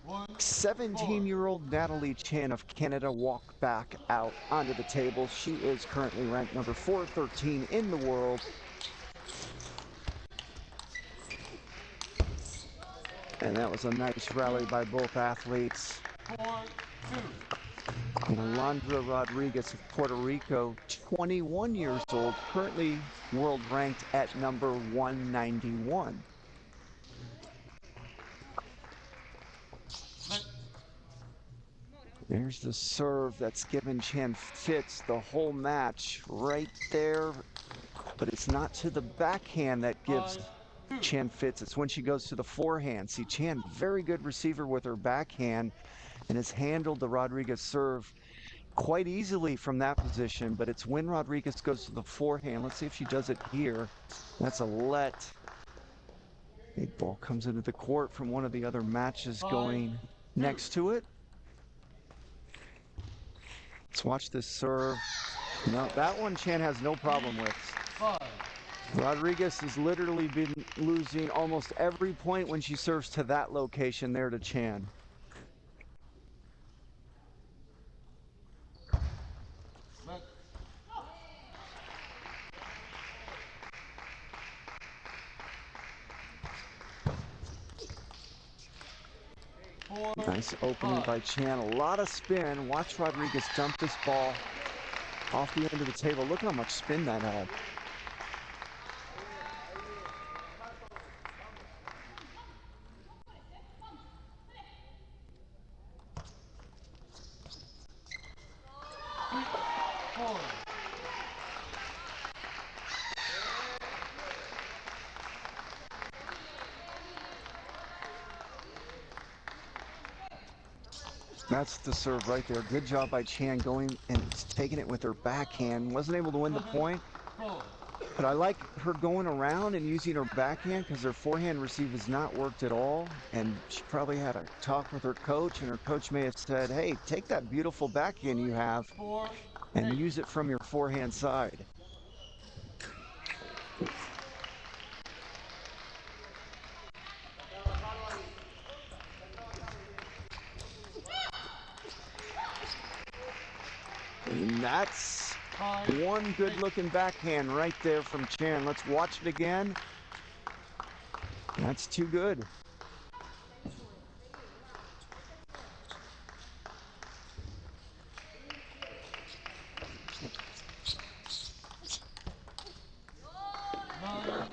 17-year-old Natalie Chan of Canada walk back out onto the table. She is currently ranked number 413 in the world. And that was a nice rally by both athletes. 4-2. And Alondra Rodriguez of Puerto Rico, 21 years old, currently world ranked at number 191. There's the serve that's given Chan fits the whole match right there, but it's not to the backhand that gives Chan fits. It's when she goes to the forehand. See, Chan, very good receiver with her backhand, and has handled the Rodriguez serve quite easily from that position, but it's when Rodriguez goes to the forehand. Let's see if she does it here. That's a let. Big ball comes into the court from one of the other matches going next to it. Let's watch this serve. No, that one Chan has no problem with. 5. Rodriguez has literally been losing almost every point when she serves to that location there to Chan. Nice opening by Chan. A lot of spin. Watch Rodriguez dump this ball off the end of the table. Look how much spin that had. That's the serve right there. Good job by Chan going and taking it with her backhand. Wasn't able to win the point, but I like her going around and using her backhand because her forehand receive has not worked at all. And she probably had a talk with her coach, and her coach may have said, hey, take that beautiful backhand you have and use it from your forehand side. And that's Five. one good-looking backhand right there from Chan. Let's watch it again. That's too good. Nine.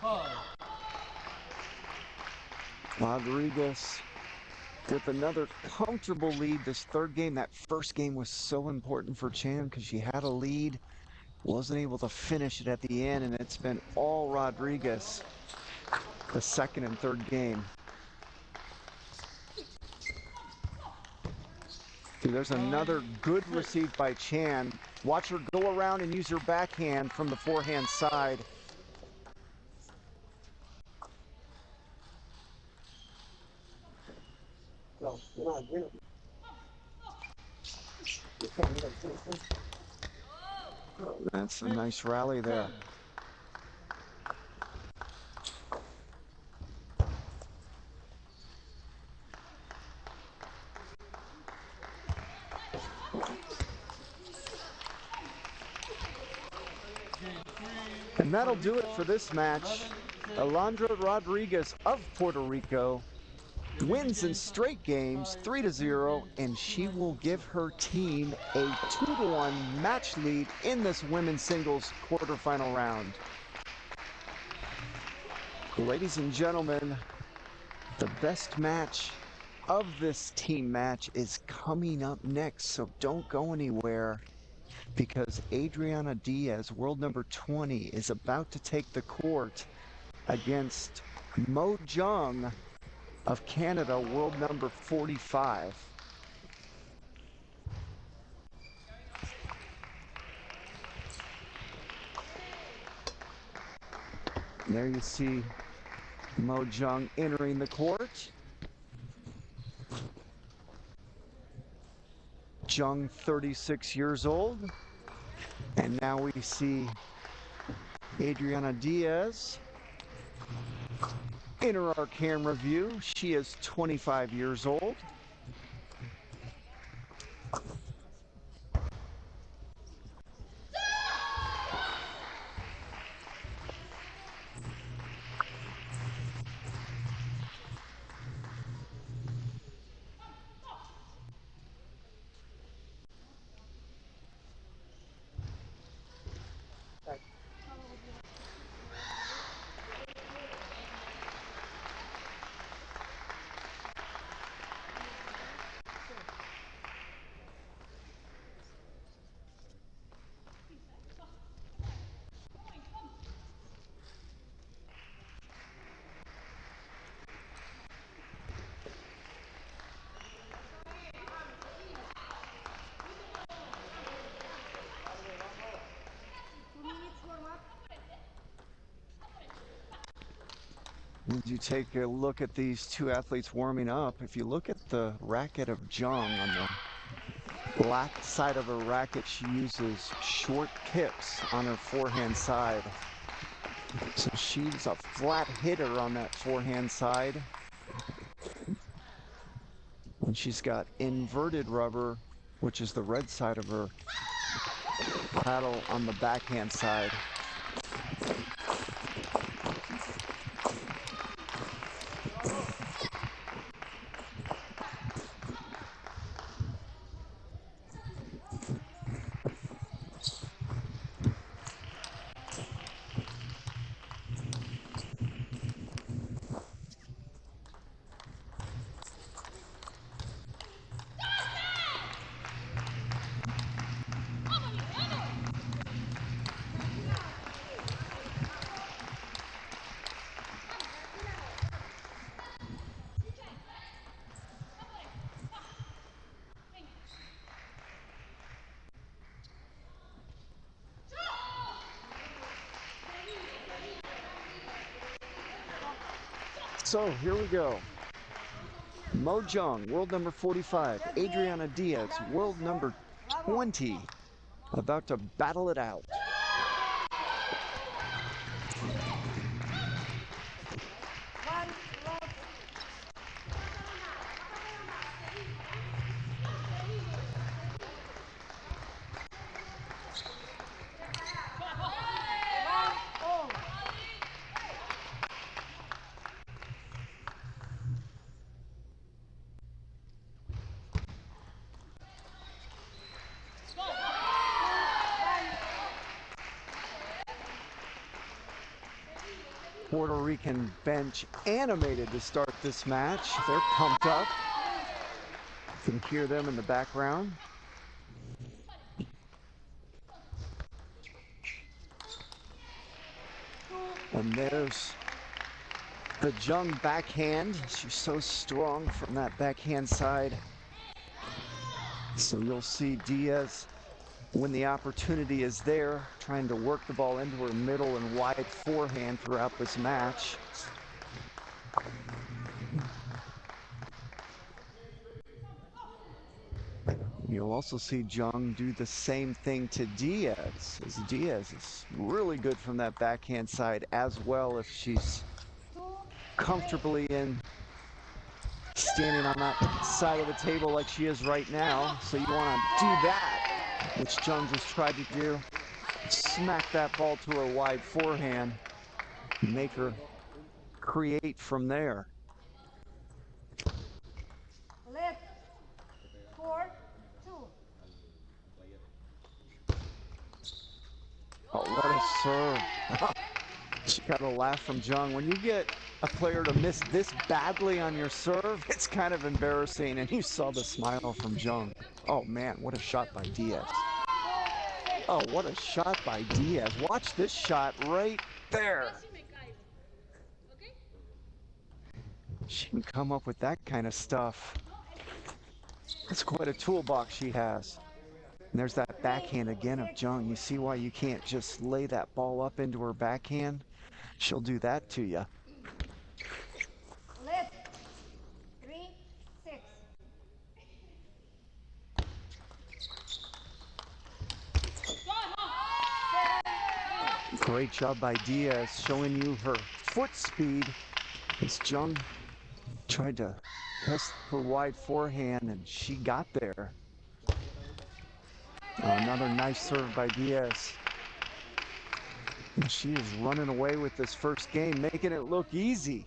Five. Rodriguez with another comfortable lead this third game. That first game was so important for Chan because she had a lead, wasn't able to finish it at the end, and it's been all Rodriguez the second and third game. See, there's another good receive by Chan. Watch her go around and use her backhand from the forehand side. That's a nice rally there. And that'll do it for this match. Alondra Rodriguez of Puerto Rico wins in straight games 3-0, and she will give her team a 2-1 match lead in this women's singles quarterfinal round. Ladies and gentlemen, the best match of this team match is coming up next, so don't go anywhere, because Adriana Diaz, world number 20, is about to take the court against Mo Jung of Canada, world number 45. There you see Mo Jung entering the court. Jung, 36 years old. And now we see Adriana Diaz. Enter our camera view. She is 25 years old. As you take a look at these two athletes warming up, if you look at the racket of Jung on the black side of her racket, she uses short pips on her forehand side. So she's a flat hitter on that forehand side. And she's got inverted rubber, which is the red side of her paddle, on the backhand side. So here we go. Mo Jung, world number 45. Adriana Diaz, world number 20, about to battle it out. Puerto Rican bench animated to start this match. They're pumped up. You can hear them in the background. And there's the Jung backhand. She's so strong from that backhand side. So you'll see Diaz, when the opportunity is there, trying to work the ball into her middle and wide forehand throughout this match. You'll also see Jung do the same thing to Diaz, as Diaz is really good from that backhand side as well if she's comfortably in standing on that side of the table like she is right now. So you want to do that, which Jung just tried to do. Smack that ball to her wide forehand, make her create from there. Left. 4-2. Oh, what a serve. She got a laugh from Jung. When you get a player to miss this badly on your serve, it's kind of embarrassing. And you saw the smile from Jung. Oh, man, what a shot by Diaz. Oh, what a shot by Diaz. Watch this shot right there. She can come up with that kind of stuff. That's quite a toolbox she has. And there's that backhand again of Jung. You see why you can't just lay that ball up into her backhand? She'll do that to you. Left. 3-6. Great job by Diaz, showing you her foot speed as Jung tried to press her wide forehand and she got there. Another nice serve by Diaz. And she is running away with this first game, making it look easy.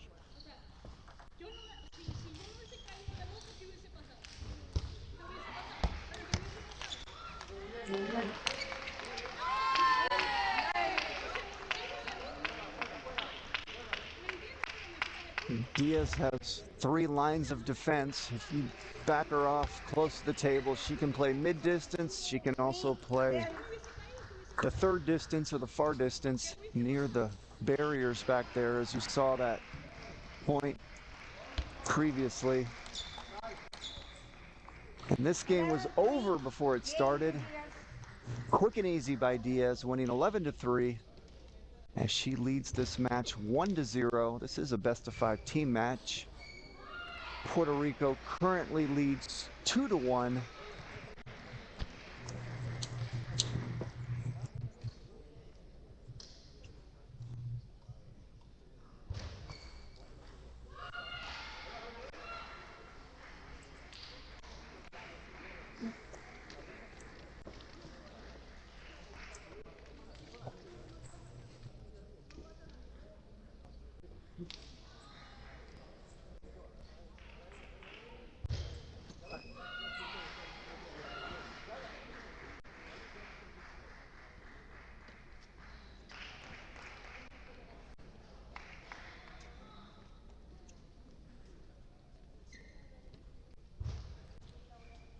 Diaz has 3 lines of defense. If you back her off close to the table, she can play mid-distance. She can also play the third distance or the far distance near the barriers back there, as you saw that point previously. And this game was over before it started. Quick and easy by Diaz, winning 11-3. As she leads this match 1-0. This is a best-of-5 team match. Puerto Rico currently leads 2-1.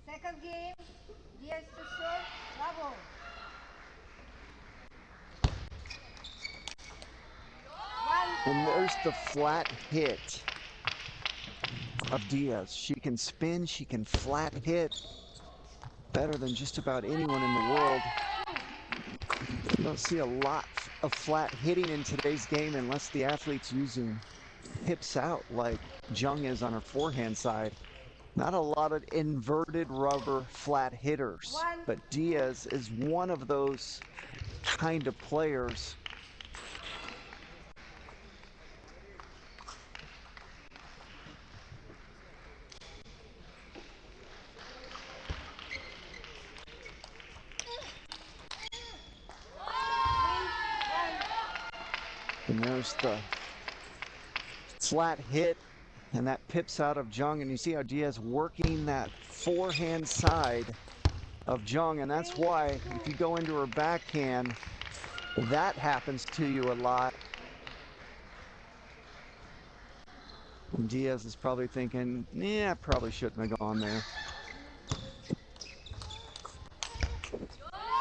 Second game, Diaz to serve, Bravo. And there's the flat hit of Diaz. She can spin, she can flat hit better than just about anyone in the world. You don't see a lot of flat hitting in today's game unless the athlete's using hips out like Jung is on her forehand side. Not a lot of inverted rubber flat hitters, but Diaz is one of those kind of players. And there's the flat hit, and that pips out of Jung, and you see how Diaz working that forehand side of Jung, and that's why if you go into her backhand, that happens to you a lot. And Diaz is probably thinking, yeah, I probably shouldn't have gone there.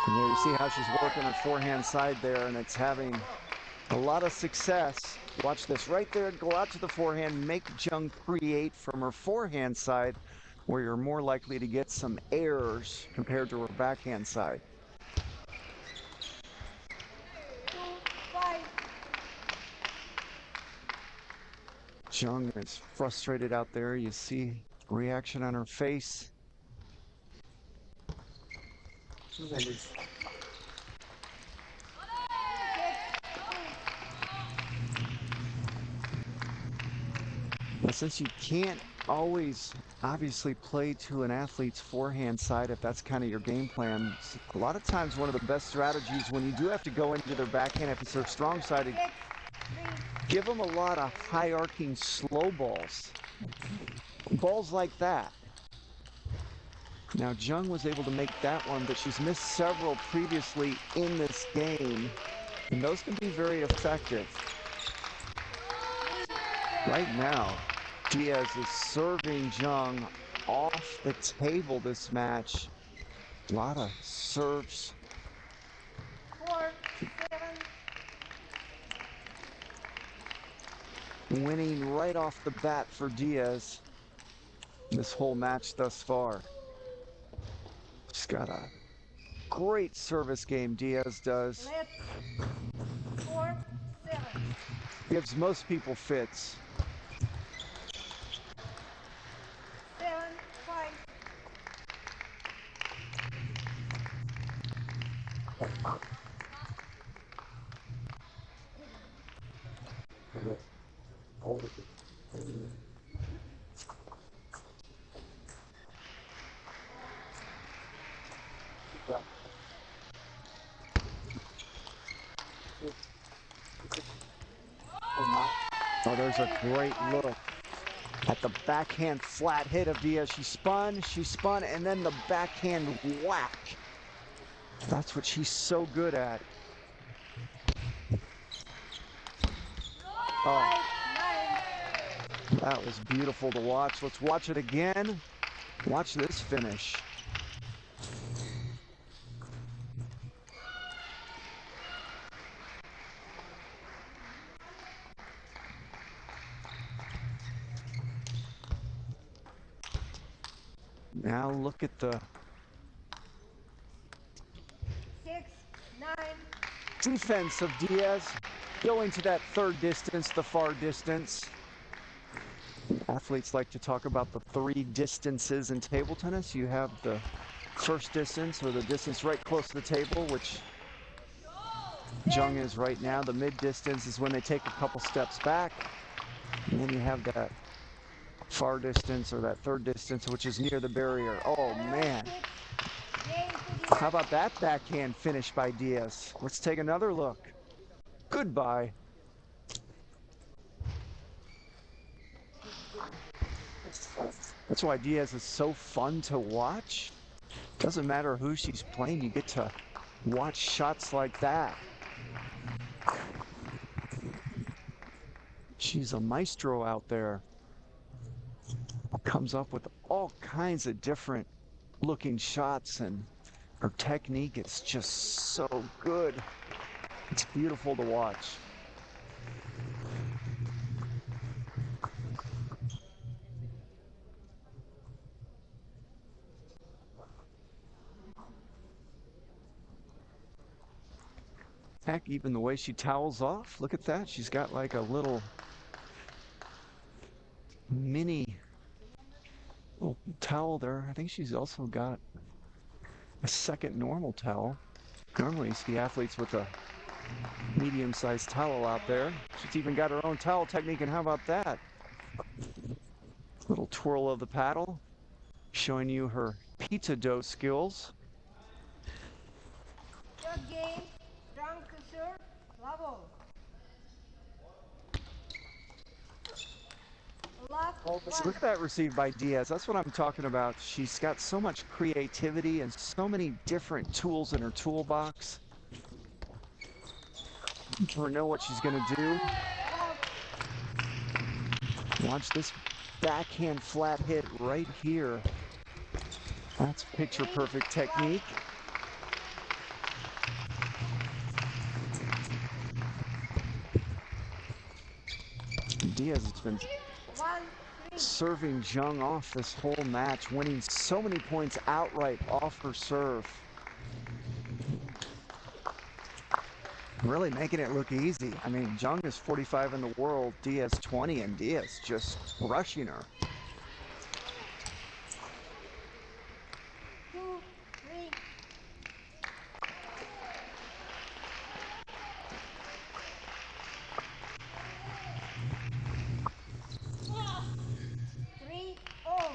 And there you see how she's working her forehand side there, and it's having a lot of success. Watch this right there, go out to the forehand, make Jung create from her forehand side, where you're more likely to get some errors compared to her backhand side. 2-5. Jung is frustrated out there. You see reaction on her face. But since you can't always obviously play to an athlete's forehand side if that's kind of your game plan, a lot of times one of the best strategies when you do have to go into their backhand if it's their strong side, give them a lot of high arcing slow balls. Balls like that. Now Jung was able to make that one, but she's missed several previously in this game, and those can be very effective. Right now, Diaz is serving Jung off the table this match. A lot of serves. 4-7. Winning right off the bat for Diaz this whole match thus far. She's got a great service game, Diaz does. Let 4-7. Gives most people fits. 7-5. Oh, there's a great look at the backhand flat hit of Diaz. She spun, and then the backhand whack. That's what she's so good at. Oh, 5-9. that was beautiful to watch. Let's watch it again. Watch this finish. Now look at the 6-9. defense of Diaz going to that third distance, the far distance. Athletes like to talk about the three distances in table tennis. You have the first distance, or the distance right close to the table, which Jung is right now. The mid distance is when they take a couple steps back. And then you have that far distance, or that third distance, which is near the barrier. Oh man. How about that backhand finish by Diaz? Let's take another look. Goodbye. That's why Diaz is so fun to watch. Doesn't matter who she's playing, you get to watch shots like that. She's a maestro out there. Comes up with all kinds of different looking shots, and her technique is just so good. It's beautiful to watch. Heck, even the way she towels off, look at that. She's got like a little mini towel there. I think she's also got a second normal towel. Normally you see athletes with a medium-sized towel out there. She's even got her own towel technique, and how about that? Little twirl of the paddle, showing you her pizza dough skills. Third game. Strong to serve. Level. Look at that received by Diaz. That's what I'm talking about. She's got so much creativity and so many different tools in her toolbox. You never know what she's going to do. Watch this backhand flat hit right here. That's picture perfect technique. Diaz has been 1-3. serving Zhang off this whole match, winning so many points outright off her serve. Really making it look easy. I mean, Zhang is 45 in the world, Diaz 20, and Diaz just rushing her. 2-3. Three, oh.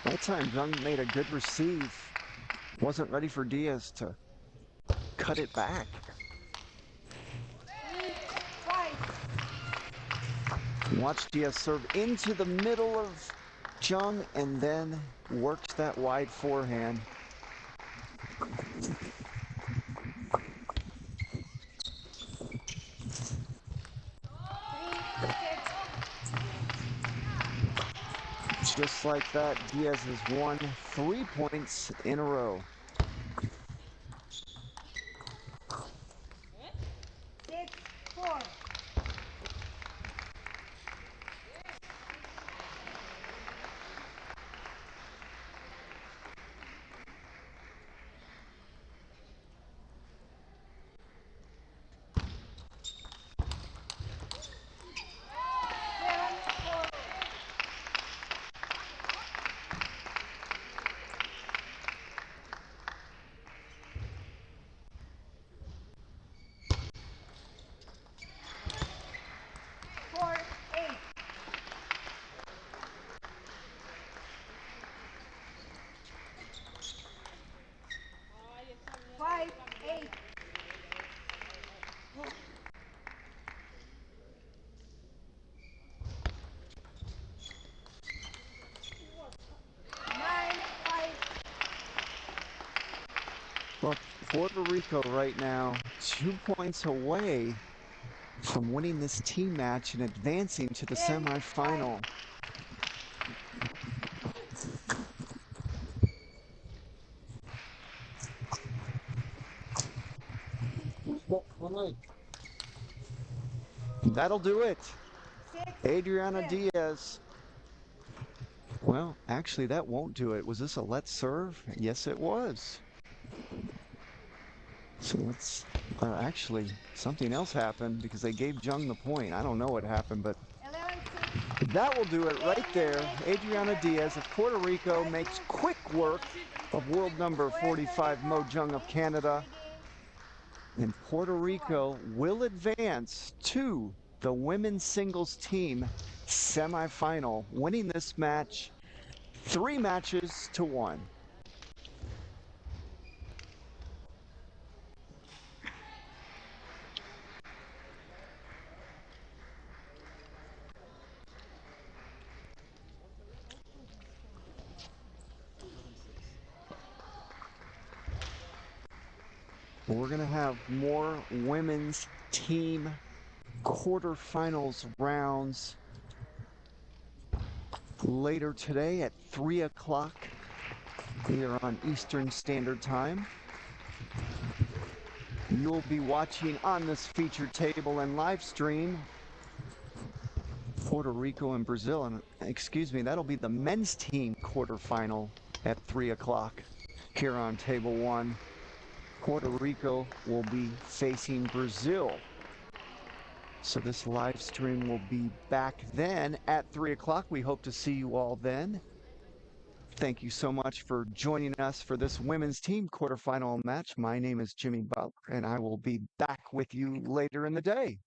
That time, Zhang made a good receive. Wasn't ready for Diaz to cut it back. 3-5. Watch Diaz serve into the middle of Zhang and then works that wide forehand. Just like that, Diaz has won 3 points in a row. 6-4. Well, Puerto Rico right now 2 points away from winning this team match and advancing to the semifinal. That'll do it. Adriana Diaz. Well, actually, that won't do it. Was this a let's serve? Yes, it was. So let's, actually, something else happened because they gave Zhang the point. I don't know what happened, but 11-6. that will do it right there. Adriana Diaz of Puerto Rico makes quick work of world number 45 Mo Zhang of Canada. And Puerto Rico will advance to the women's singles team semifinal, winning this match 3-1. We're going to have more women's team quarterfinals rounds later today at 3 o'clock here on Eastern Standard Time. You'll be watching on this featured table and live stream Puerto Rico and Brazil, and excuse me, that'll be the men's team quarterfinal at 3 o'clock here on table 1. Puerto Rico will be facing Brazil. So this live stream will be back then at 3 o'clock. We hope to see you all then. Thank you so much for joining us for this women's team quarterfinal match. My name is Jimmy Butler, and I will be back with you later in the day.